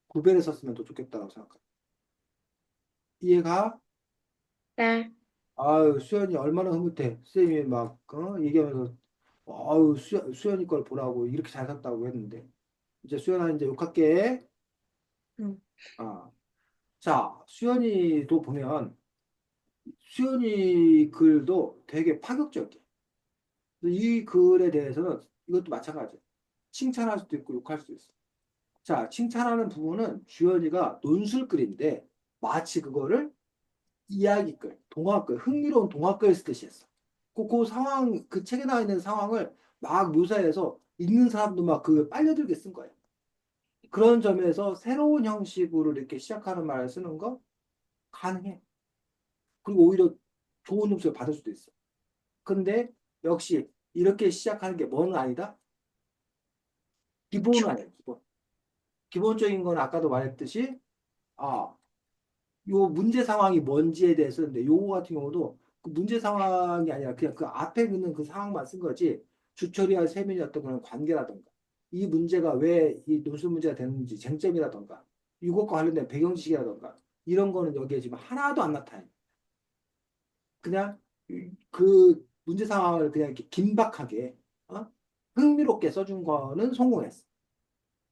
구별해서 쓰면 더 좋겠다고 생각합니다. 이해가? 네. 아유, 수연이 얼마나 흐뭇해. 선생님이 막, 얘기하면서, 아유, 수연이 걸 보라고 이렇게 잘 샀다고 했는데. 이제 수연아, 이제 욕할게. 음. 아, 자, 수연이도 보면, 수연이 글도 되게 파격적이야. 이 글에 대해서는 이것도 마찬가지야. 칭찬할 수도 있고 욕할 수도 있어. 자, 칭찬하는 부분은 주연이가 논술글인데, 마치 그거를 이야기글, 동화글, 흥미로운 동화글 쓰듯이 했어. 그 상황, 그 책에 나와 있는 상황을 막 묘사해서 읽는 사람도 막 그 빨려들게 쓴 거예요. 그런 점에서 새로운 형식으로 이렇게 시작하는 말을 쓰는 거 가능해. 그리고 오히려 좋은 점수를 받을 수도 있어. 근데 역시 이렇게 시작하는 게 뭐는 아니다? 기본은 아니야, 기본. 기본적인 건 아까도 말했듯이, 아, 요 문제 상황이 뭔지에 대해서 근데 요거 같은 경우도 그 문제 상황이 아니라 그냥 그 앞에 있는 그 상황만 쓴 거지 주철이와 세민이 어떤 그런 관계라던가 이 문제가 왜 이 논술 문제가 되는지 쟁점이라던가 이것과 관련된 배경 지식이라던가 이런 거는 여기에 지금 하나도 안 나타나요. 그냥 그 문제 상황을 그냥 이렇게 긴박하게 어? 흥미롭게 써준 거는 성공했어.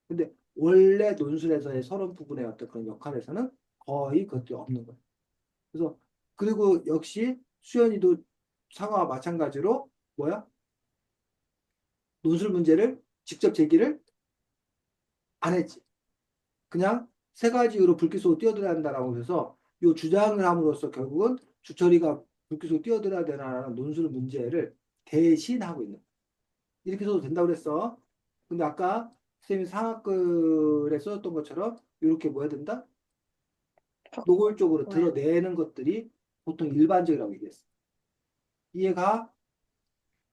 근데 원래 논술에서의 서론 부분의 어떤 그런 역할에서는 거의 그것도 없는 거예요. 그래서 그리고 역시 수연이도 상어와 마찬가지로 뭐야? 논술 문제를 직접 제기를 안 했지. 그냥 세 가지 이유로 불길 속으로 뛰어들어야 한다라고 해서 이 주장을 함으로써 결국은 주철이가 불길 속으로 뛰어들어야 되나라는 논술 문제를 대신하고 있는. 이렇게 써도 된다고 그랬어. 근데 아까 선생님이 상학글에 써줬던 것처럼 이렇게 뭐 해야 된다? 노골적으로 뭐야? 드러내는 것들이 보통 일반적이라고 얘기했어. 이해가?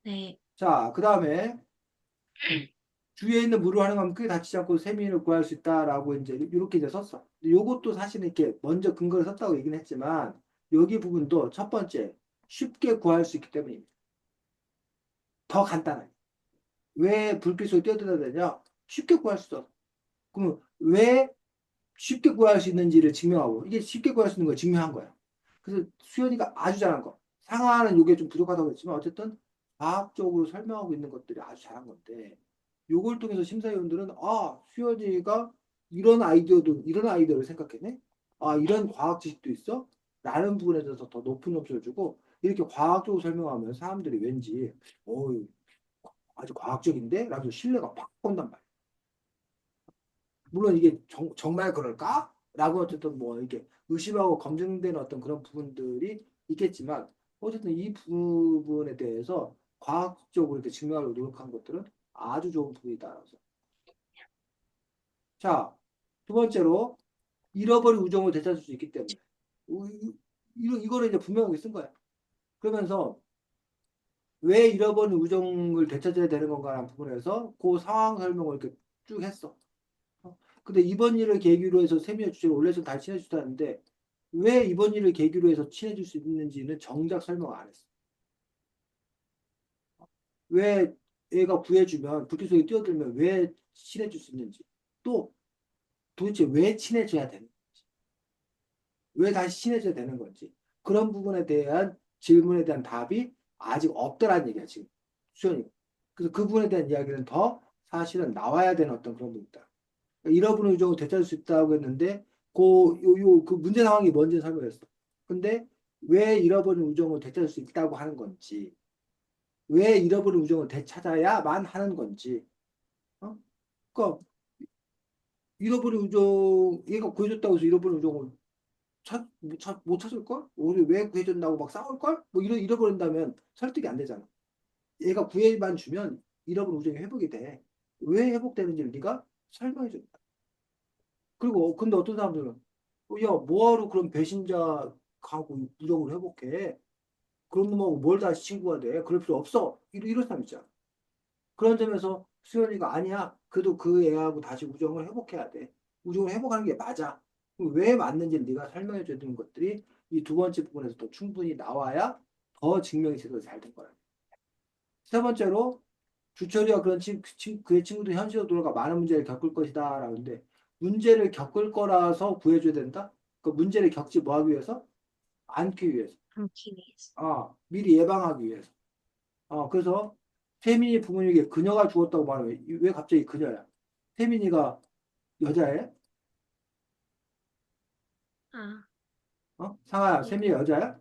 네. 자, 그 다음에 주위에 있는 물을 활용하면 크게 다치지 않고 세민을 구할 수 있다라고 이제 이렇게 이제 썼어. 요것도 사실은 이렇게 먼저 근거를 썼다고 얘기는 했지만 여기 부분도 첫 번째 쉽게 구할 수 있기 때문입니다. 더 간단해. 왜 불빛으로 뛰어들어야 되냐? 쉽게 구할 수 있어. 그럼 왜 쉽게 구할 수 있는지를 증명하고 이게 쉽게 구할 수 있는 걸 증명한 거야. 그래서 수연이가 아주 잘한 거. 상하는 이게 좀 부족하다고 했지만 어쨌든 과학적으로 설명하고 있는 것들이 아주 잘한 건데 요걸 통해서 심사위원들은 수연이가 이런 아이디어를 생각했네. 이런 과학 지식도 있어? 라는 부분에 대해서 더 높은 점수를 주고 이렇게 과학적으로 설명하면 사람들이 왠지 어, 아주 과학적인데? 라면서 신뢰가 팍 본단 말이야. 물론 이게 정말 그럴까? 라고 어쨌든 뭐 이게 의심하고 검증되는 어떤 그런 부분들이 있겠지만 어쨌든 이 부분에 대해서 과학적으로 이렇게 증명하려고 노력한 것들은 아주 좋은 부분이다. 자, 두 번째로 잃어버린 우정을 되찾을 수 있기 때문에 이거를 이제 분명하게 쓴 거야. 그러면서 왜 잃어버린 우정을 되찾아야 되는 건가라는 부분에서 그 상황 설명을 이렇게 쭉 했어. 근데 이번 일을 계기로 해서 세미와 주제를 원래는 다시 친해지다는데 왜 이번 일을 계기로 해서 친해질 수 있는지는 정작 설명 안 했어. 왜 애가 구해주면 불길 속에 뛰어들면 왜 친해질 수 있는지 또 도대체 왜 친해져야 되는 왜 다시 친해져야 되는 건지 그런 부분에 대한 질문에 대한 답이 아직 없더란 얘기야 지금 수현이. 그래서 그 부분에 대한 이야기는 더 사실은 나와야 되는 어떤 그런 부분이다. 잃어버린 우정을 되찾을 수 있다고 했는데 그 문제 상황이 뭔지 설명했어. 근데 왜 잃어버린 우정을 되찾을 수 있다고 하는 건지, 왜 잃어버린 우정을 되찾아야만 하는 건지, 어? 그러니까 잃어버린 우정, 얘가 구해줬다고 해서 잃어버린 우정을 못 찾을걸? 우리 왜 구해줬다고 막 싸울걸? 뭐 잃어버린다면 설득이 안 되잖아. 얘가 구해만 주면 잃어버린 우정이 회복이 돼. 왜 회복되는지를 네가 설명해줘. 그리고 근데 어떤 사람들은 야 뭐하러 그런 배신자하고 우정을 회복해? 그런 놈하고 뭘 다시 친구가 돼? 그럴 필요 없어. 이런 사람 있잖아. 그런 점에서 수연이가 아니야. 그래도 그 애하고 다시 우정을 회복해야 돼. 우정을 회복하는 게 맞아. 그럼 왜 맞는지 네가 설명해 줘야 되는 것들이 이 두 번째 부분에서 또 충분히 나와야 더 증명이 제대로 잘 된 거야. 세 번째로 주철이와 그의 친구들 현실로 돌아가 많은 문제를 겪을 것이다. 라는데 문제를 겪을 거라서 구해줘야 된다? 그 문제를 겪지 뭐 하기 위해서? 않기 위해서. 않기 위해서. 미리 예방하기 위해서. 그래서 태민이 부모님에게 그녀가 죽었다고 말하면 왜 갑자기 그녀야? 태민이가 여자애? 아, 상아야, 네. 태민이가 여자야?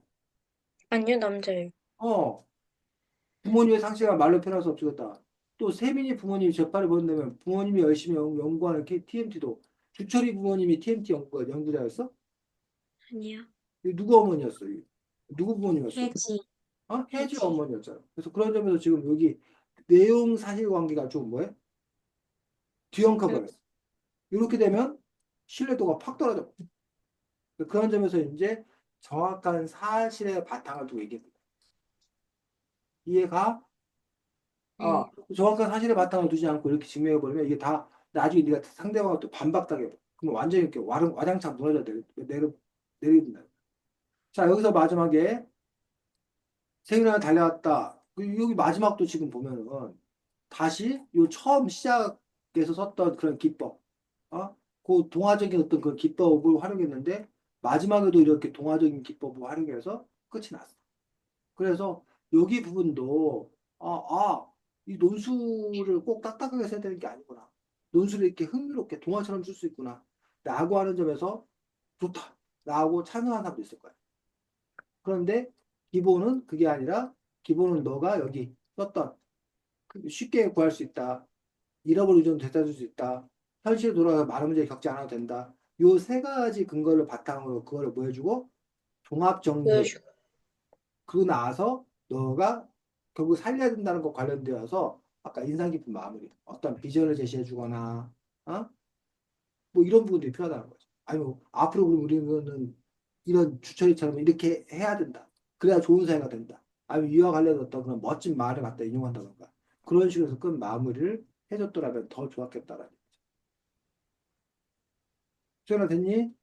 아니요, 남자예요. 어, 네. 부모님의 상실을 말로 표현할 수 없겠다. 또 세민이 부모님이 재판을 벌인다면 부모님이 열심히 연구하는 TMT도 주철이 부모님이 TMT 연구자였어? 아니요. 이거 누구 어머니였어? 이거? 누구 부모님이었어? 해지. 혜지 해지. 어머니였잖아. 그래서 그런 점에서 지금 여기 내용 사실관계가 좀 뭐야? 음, 뒤엉켜버렸어. 이렇게 되면 신뢰도가 팍 떨어져. 그런 점에서 이제 정확한 사실의 바탕을 두고 얘기합니다. 이해가? 아, 네. 정확한 사실의 바탕을 두지 않고 이렇게 증명해버리면 이게 다 나중에 네가 상대방을 또 반박당해. 그럼 완전히 이렇게 와장창 무너져 내린다. 자, 여기서 마지막에 세균이랑 달려왔다. 여기 마지막도 지금 보면은 다시 요 처음 시작에서 썼던 그런 기법, 그 동화적인 어떤 그 기법을 활용했는데 마지막에도 이렇게 동화적인 기법을 활용해서 끝이 났어. 그래서 여기 부분도 이 논술을 꼭 딱딱하게 써야 되는 게 아니구나. 논술을 이렇게 흥미롭게 동화처럼 쓸 수 있구나. 라고 하는 점에서 좋다. 라고 찬성하는 사람도 있을 거야. 그런데 기본은 그게 아니라 기본은 너가 여기 썼던 쉽게 구할 수 있다. 잃어버린 의존 되찾을 수 있다. 현실에 돌아가 많은 문제 겪지 않아도 된다. 요 세 가지 근거를 바탕으로 그거를 뭐 해주고 종합 정리해. 보여주고. 그러고 나서 너가 결국 살려야 된다는 것 관련되어서 아까 인상 깊은 마무리. 어떤 비전을 제시해 주거나 뭐 이런 부분들이 필요하다는 거죠. 아니면 앞으로 우리는 이런 주철이처럼 이렇게 해야 된다. 그래야 좋은 사회가 된다. 아니면 이와 관련된 어떤 그런 멋진 말을 갖다 인용한다던가 그런 식으로 해서 끝 마무리를 해줬더라면 더 좋았겠다라는. 수연아 됐니?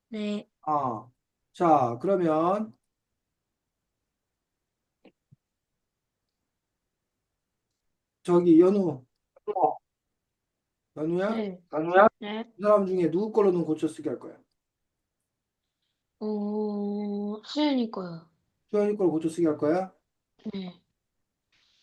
네. 아, 자 그러면 저기 연우야? 네. 아니요? 네. 이 사람 중에 누구 걸로는 고쳐 쓰기 할 거야? 수연이 거요. 수연이 걸로 고쳐 쓰기 할 거야? 네.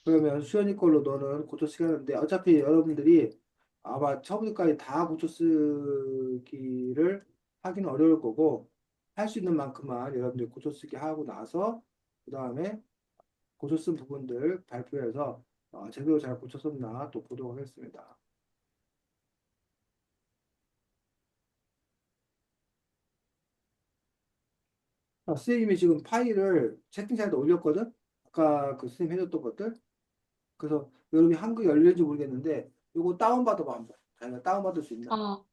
그러면 수연이 걸로 너는 고쳐 쓰기 하는데 어차피 여러분들이 아마 처음부터까지 다 고쳐 쓰기를 하기는 어려울 거고 할 수 있는 만큼만 여러분들이 고쳐 쓰기 하고 나서 그 다음에 고쳐 쓴 부분들 발표해서 제대로 잘 고쳐 썼나 또 보도록 하겠습니다. 선생님이 지금 파일을 채팅창에다 올렸거든? 아까 그 선생님 해줬던 것들. 그래서 여러분이 한글 열릴지 모르겠는데 이거 다운받아봐 한번. 자기가 다운받을 수 있나? 아,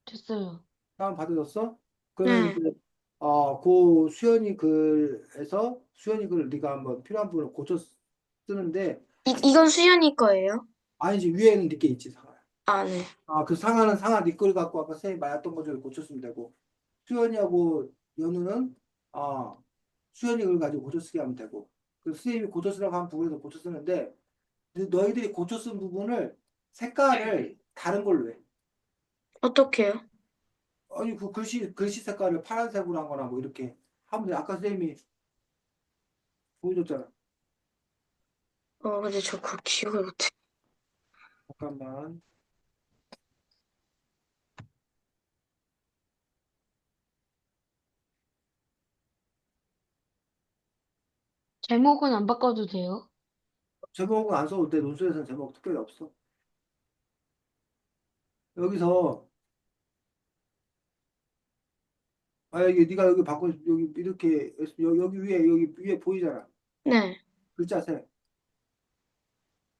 됐어요. 다운받아줬어? 그러면 네. 이제 그 수연이 글을 네가 한번 필요한 부분을 고쳐 쓰는데 이건 수연이 거예요? 아니지 위에는 네게 있지 상하야. 아, 네. 그 상하는 상하 네 글 갖고 아까 선생님 말했던 것을 고쳤으면 되고 수연이하고 연우는 수연이 글 가지고 고쳐 쓰게 하면 되고 그 선생님이 고쳐 쓰라고 한 부분에서 고쳐 쓰는데 너희들이 고쳐 쓴 부분을 색깔을 다른 걸로 해. 어떻게요? 아니 그 글씨 색깔을 파란색으로 하거나 뭐 이렇게 하면 돼. 아까 선생님이 보여줬잖아. 근데 저 그거 기억을 못해. 잠깐만. 제목은 안 바꿔도 돼요? 제목은 안 써도 돼. 논술에서는 제목 특별히 없어. 여기서 만약에 네가 여기 바꿔 여기 이렇게 여기 위에 보이잖아. 네. 글자 색.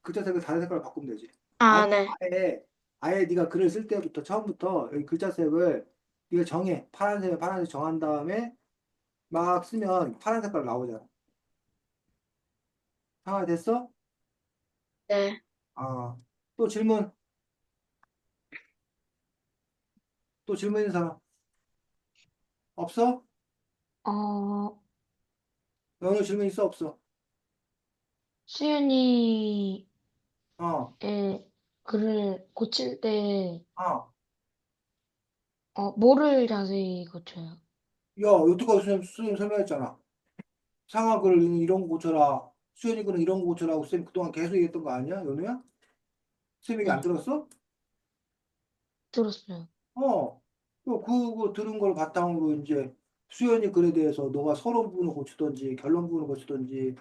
글자 색을 다른 색깔로 바꾸면 되지. 아니, 아, 네. 아예 네가 글을 쓸 때부터 처음부터 여기 글자 색을 네가 정해. 파란색 정한 다음에 막 쓰면 파란 색깔 나오잖아. 상황 됐어? 네. 아, 또 질문. 또 질문 있는 사람 없어? 어, 오늘 질문 있어 없어? 수연이의 어, 글을 고칠 때, 어. 뭐를 자세히 고쳐요? 야, 여태까지 선생님 설명했잖아. 상하 글을 이런 거 고쳐라. 수현이 글은 이런 거 고쳐라고 쌤 그동안 계속 얘기했던 거 아니야? 연우야? 쌤 얘기 안 네, 들었어? 들었어요. 어. 그거 들은 걸 바탕으로 이제 수현이 글에 대해서 너가 서론 부분을 고치던지 결론 부분을 고치던지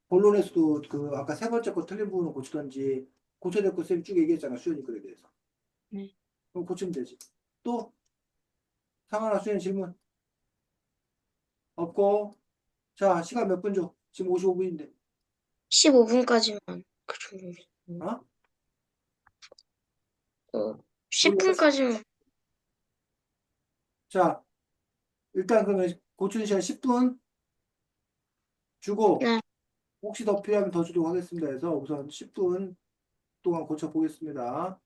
본론에서도 그 아까 세 번째 거 틀린 부분을 고치던지 고쳐야 될 거 쌤 쭉 얘기했잖아. 수현이 글에 대해서. 네. 그럼 고치면 되지. 또 상하나 수현 질문 없고 자 시간 몇 분 줘? 지금 55분인데. 15분까지만. 그럼, 어? 어, 우리 10분까지만. 자 일단 그러면 고치는 시간 10분 주고 네. 혹시 더 필요하면 더 주도록 하겠습니다 해서 우선 10분 동안 고쳐 보겠습니다.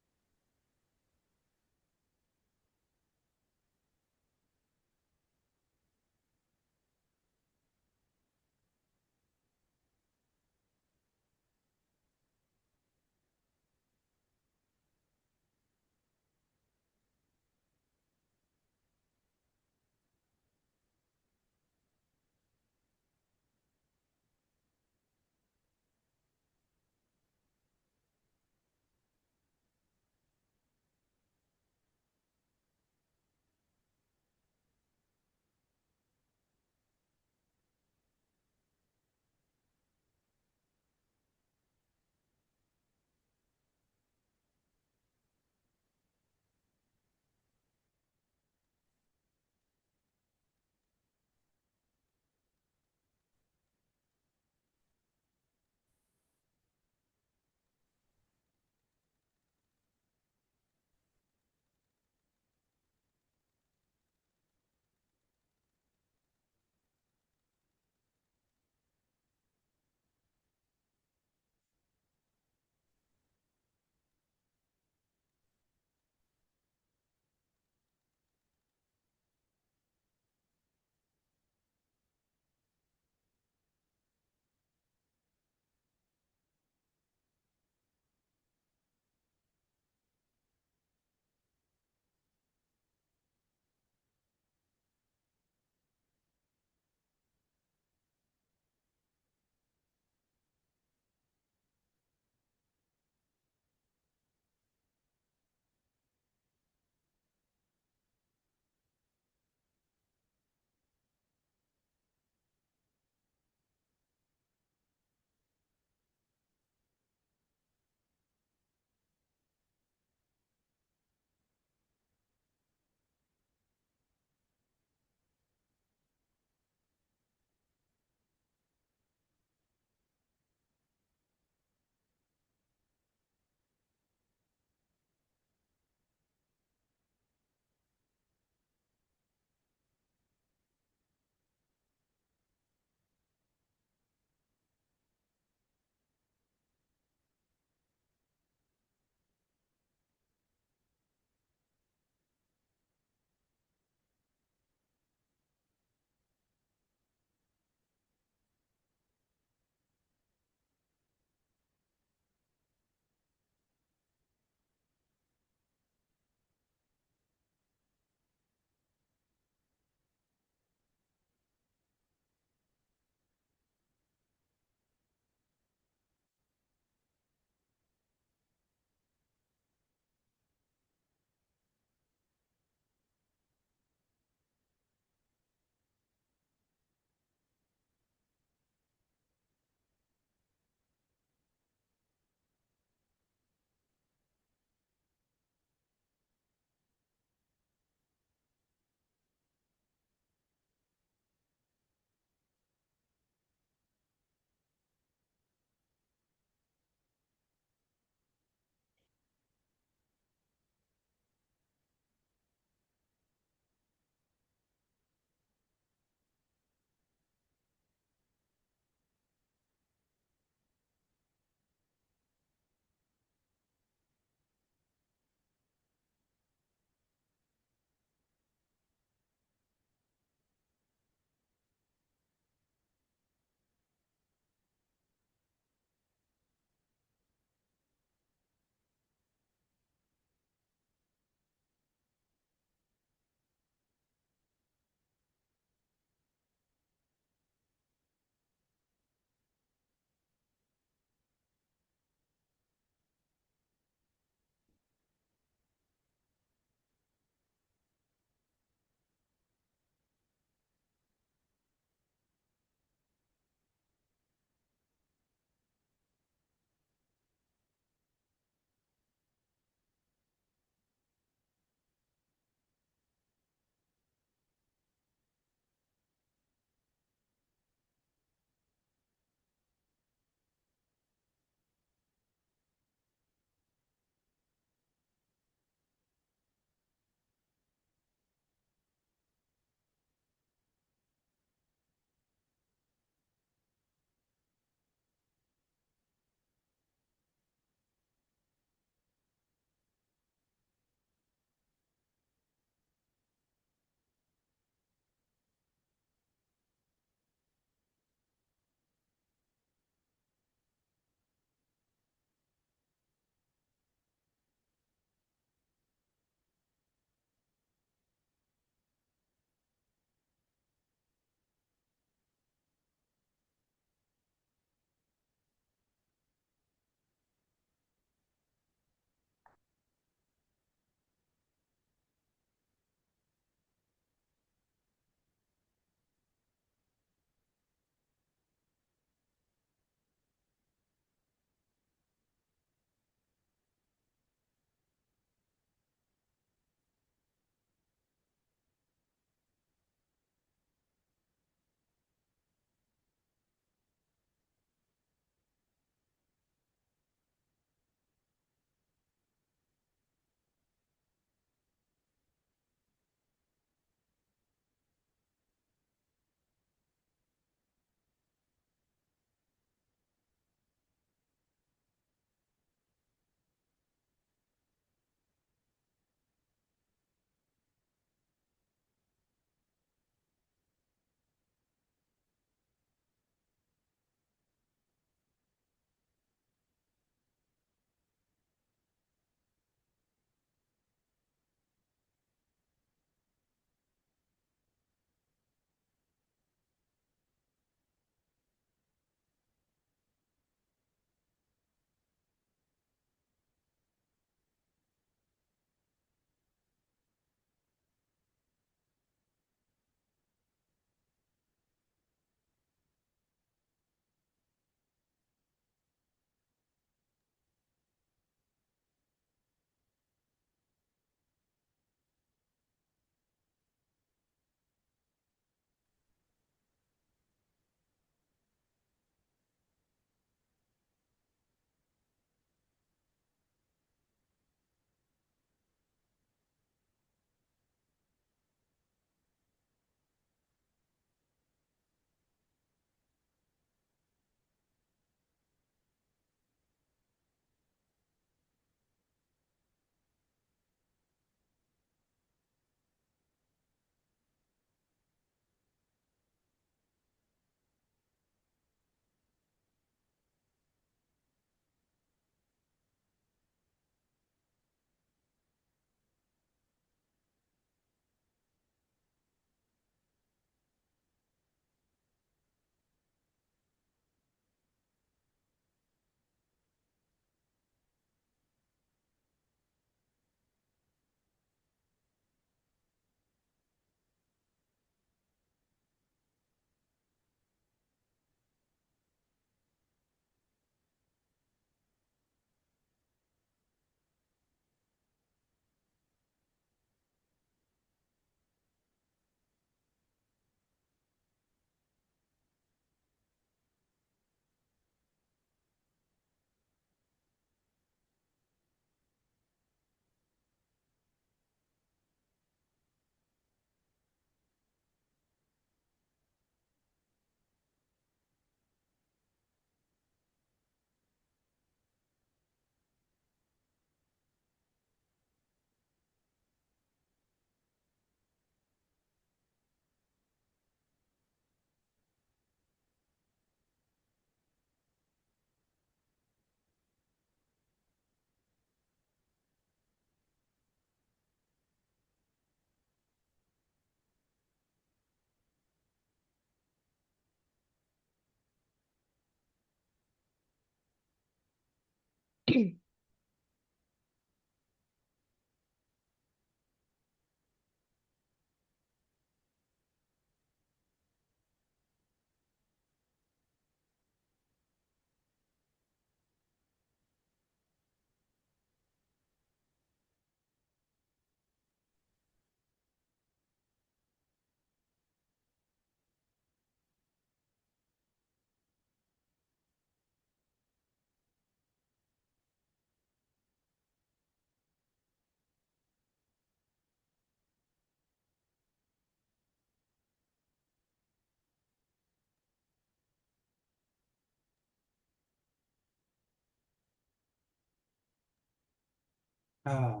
자,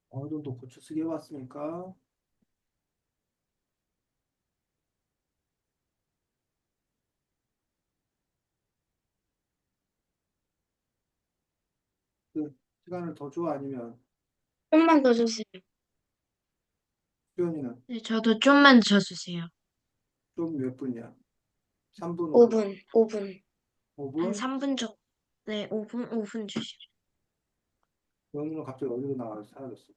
어느 정도 고쳐 쓰기 해봤습니까? 그 시간을 더 줘? 아니면 좀만 더 주세요. 수연이는 네, 저도 좀만 더 주세요. 좀 몇 분이야? 3분, 5분? 5분, 5분. 한 5분? 3분 정도. 네, 5분 주시죠. 수연이는 갑자기 어디로 나가서 사라졌어?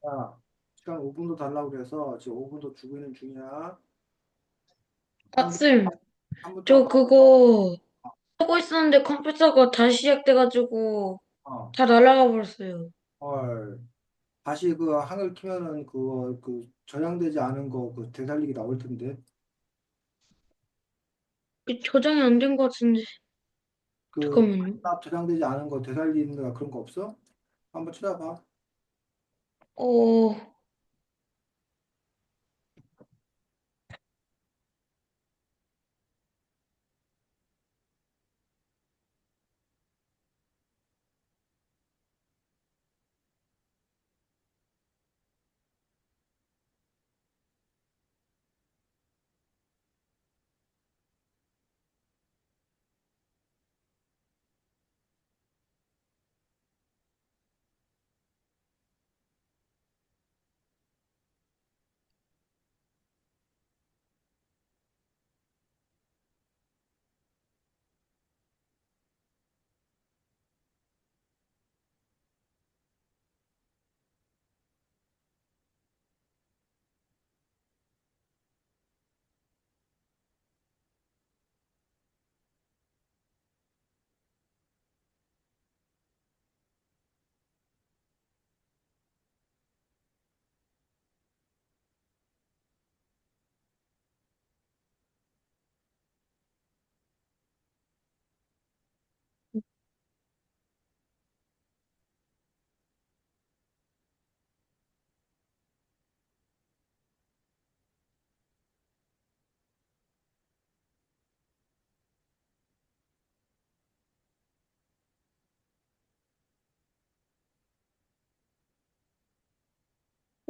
자, 시간 5분도 달라고 그래서 지금 5분도 주고 있는 중이야. 아, 3분, 쌤, 3분 동안 저 그거 하고 있었는데 컴퓨터가 다시 시작돼가지고 어, 다 날아가 버렸어요. 헐. 다시 그 한글 키면은 그 저장되지 않은 거 그 되살리기 나올 텐데. 저장이 안 된 것 같은데. 그 잠깐만요. 저장되지 않은 거 되살리는 거 그런 거 없어? 한번 찾아봐. 어,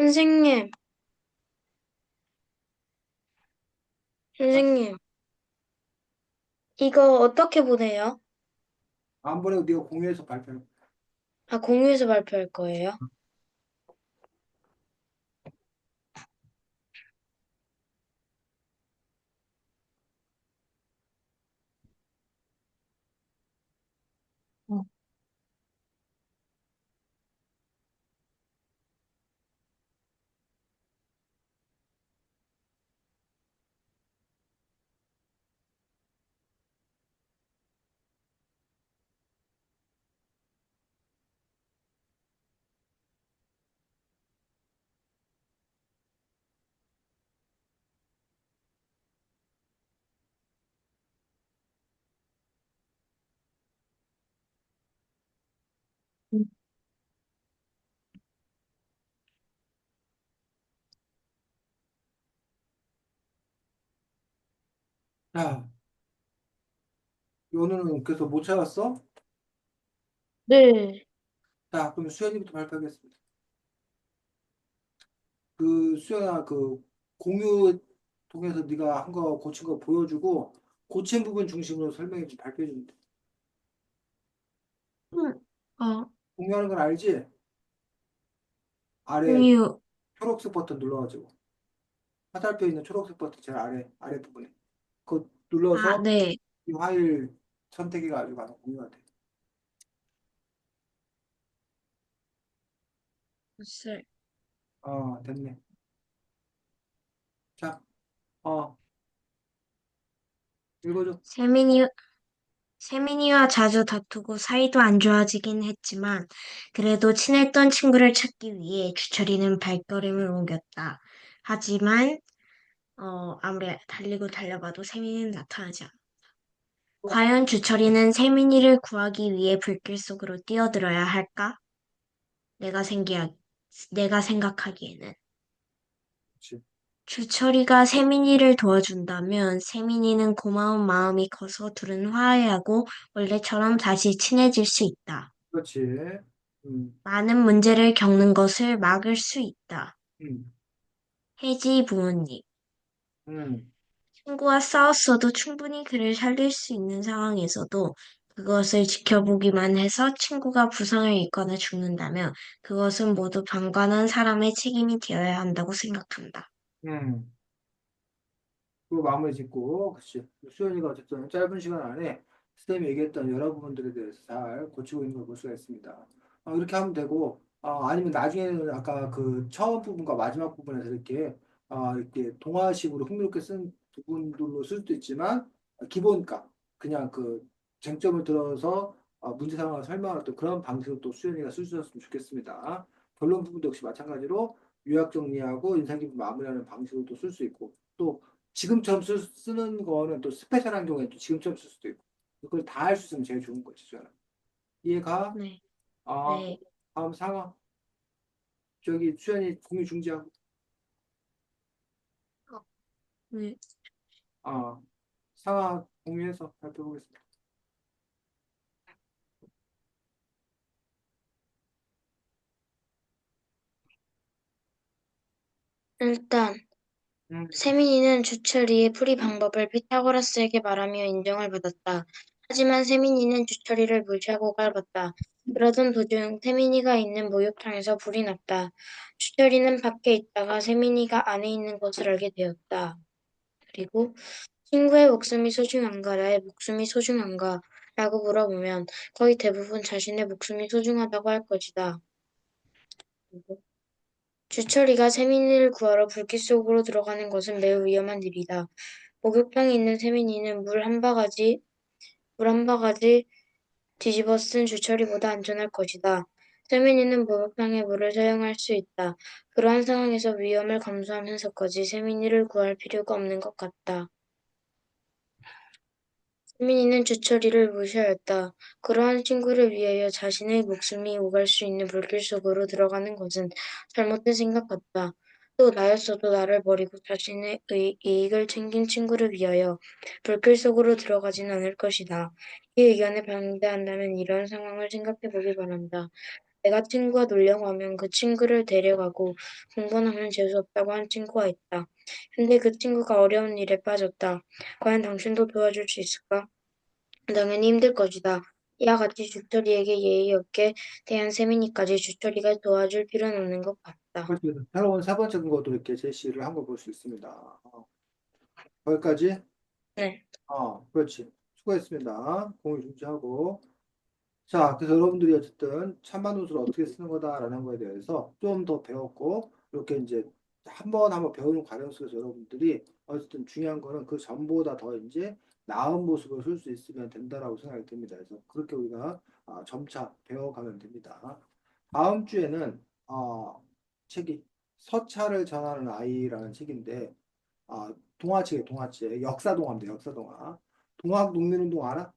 선생님, 아, 선생님, 이거 어떻게 보내요? 안 보내고 네가 공유해서 발표해. 아, 공유해서 발표할 거예요? 어. 자, 오늘은 그래서 못 찾았어? 네. 자, 그럼 수현이부터 발표하겠습니다. 그 수현아, 그 공유 통해서 네가 한 거 고친 거 보여주고 고친 부분 중심으로 설명해 좀 발표해 주면 돼. 어, 공유하는 건 알지? 아래 공유. 초록색 버튼 눌러가지고 화살표 있는 초록색 버튼 제일 아래 부분에 그거 아, 눌러서 네. 이 파일 선택해가지고 가서 공유가 돼. 글쎄. 됐네. 자, 어, 읽어줘. 세민이, 세민이와 자주 다투고 사이도 안 좋아지긴 했지만, 그래도 친했던 친구를 찾기 위해 주철이는 발걸음을 옮겼다. 하지만, 아무리 달리고 달려가도 세민이는 나타나지 않아. 과연 주철이는 세민이를 구하기 위해 불길 속으로 뛰어들어야 할까? 내가 생기야, 내가 생각하기에는. 그렇지. 주철이가 세민이를 도와준다면 세민이는 고마운 마음이 커서 둘은 화해하고 원래처럼 다시 친해질 수 있다. 그렇지. 음, 많은 문제를 겪는 것을 막을 수 있다. 음, 혜지 부모님. 음, 친구와 싸웠어도 충분히 그를 살릴 수 있는 상황에서도 그것을 지켜보기만 해서 친구가 부상을 입거나 죽는다면 그것은 모두 방관한 사람의 책임이 되어야 한다고 생각한다. 음. 그거 마무리 짓고, 그치. 수현이가 어쨌든 짧은 시간 안에 쌤이 얘기했던 여러 부분들에 대해서 잘 고치고 있는 걸 볼 수가 있습니다. 이렇게 하면 되고, 아니면 나중에는 아까 그 처음 부분과 마지막 부분에서 이렇게 동화식으로 흥미롭게 쓴 부분들로 쓸 수도 있지만, 기본값, 그냥 그 쟁점을 들어서 문제 상황을 설명할 때 그런 방식으로 또 수현이가 쓸 수 있었으면 좋겠습니다. 결론 부분도 역시 마찬가지로 요약 정리하고 인상 깊게 마무리하는 방식으로 또 쓸 수 있고, 또 지금처럼 쓰는 거는 또 스페셜한 경우에 또 지금처럼 쓸 수도 있고 그걸 다 할 수 있으면 제일 좋은 거지 수연아. 이해가? 네, 아 네, 다음 상황 저기 수연이 공유 중지하고 어, 네. 아 상황 공유해서 발표해보겠습니다. 일단, 음, 세민이는 주철이의 풀이 방법을 피타고라스에게 말하며 인정을 받았다. 하지만 세민이는 주철이를 무시하고 깔봤다. 그러던 도중 세민이가 있는 목욕탕에서 불이 났다. 주철이는 밖에 있다가 세민이가 안에 있는 것을 알게 되었다. 그리고 친구의 목숨이 소중한가, 나의 목숨이 소중한가? 라고 물어보면 거의 대부분 자신의 목숨이 소중하다고 할 것이다. 그리고 주철이가 세민이를 구하러 불길 속으로 들어가는 것은 매우 위험한 일이다. 목욕탕에 있는 세민이는 물 한 바가지 뒤집어 쓴 주철이보다 안전할 것이다. 세민이는 목욕탕의 물을 사용할 수 있다. 그러한 상황에서 위험을 감수하면서까지 세민이를 구할 필요가 없는 것 같다. 세민이는 주철이를 무시하였다. 그러한 친구를 위하여 자신의 목숨이 오갈 수 있는 불길 속으로 들어가는 것은 잘못된 생각 같다. 또 나였어도 나를 버리고 자신의 이익을 챙긴 친구를 위하여 불길 속으로 들어가진 않을 것이다. 이 의견에 반대한다면 이러한 상황을 생각해 보기 바란다. 내가 친구가 놀려고 하면 그 친구를 데려가고 공부는 하면 재수 없다고 한 친구가 있다. 근데 그 친구가 어려운 일에 빠졌다. 과연 당신도 도와줄 수 있을까? 당연히 힘들 것이다. 이와 같이 주철이에게 예의 없게 대한 세민이까지 주철이가 도와줄 필요는 없는 것 같다. 그렇지. 새로운 세 번째 근거도 이렇게 제시를 한 걸 볼 수 있습니다. 거기까지? 네. 그렇지. 수고했습니다. 공유 중지하고. 자, 그래서 여러분들이 어쨌든 찬반 노수를 어떻게 쓰는 거다라는 거에 대해서 좀 더 배웠고, 이렇게 이제 한번 배우는 과정 속에서 여러분들이 어쨌든 중요한 거는 그 전보다 더 이제 나은 모습을 쓸 수 있으면 된다라고 생각이 듭니다. 그래서 그렇게 우리가 점차 배워가면 됩니다. 다음 주에는 책이 서차를 전하는 아이라는 책인데, 동화책이에요, 동화책. 역사동화입니다, 역사동화. 동학농민운동 알아?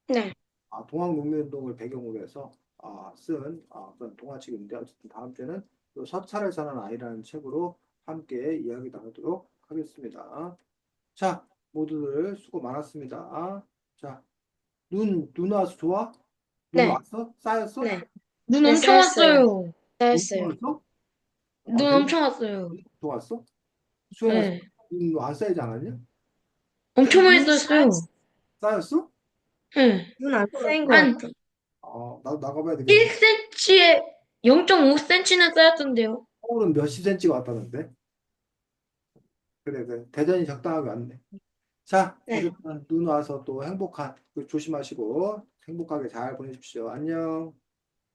네. 동학농민운동을 배경으로 해서 쓴 그런 동화책인데 어쨌든 다음 주에는 또 서차를 전하는 아이라는 책으로 함께 이야기 나누도록 하겠습니다. 자, 모두들 수고 많았습니다. 자, 눈 와서 좋아? 눈 네. 왔어? 쌓였어? 네. 눈 네, 엄청 쌓였어요. 왔어요. 쌓였어요. 엄청 왔어? 눈 대리 엄청 왔어요. 좋았어? 수영아, 네. 눈안 쌓이지 않았냐? 엄청 많이 썼어요. 쌓였어? 네. 눈 안 쌓인 것 한 같아. 나도 나가봐야 되겠네. 1cm에 0.5cm나 쌓였던데요. 서울은 몇십 센치가 왔다는데? 그래, 그래. 대전이 적당하게 왔네. 자, 네. 어쨌든 눈 와서 또 조심하시고 행복하게 잘 보내십시오. 안녕.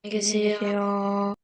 안녕히 계세요.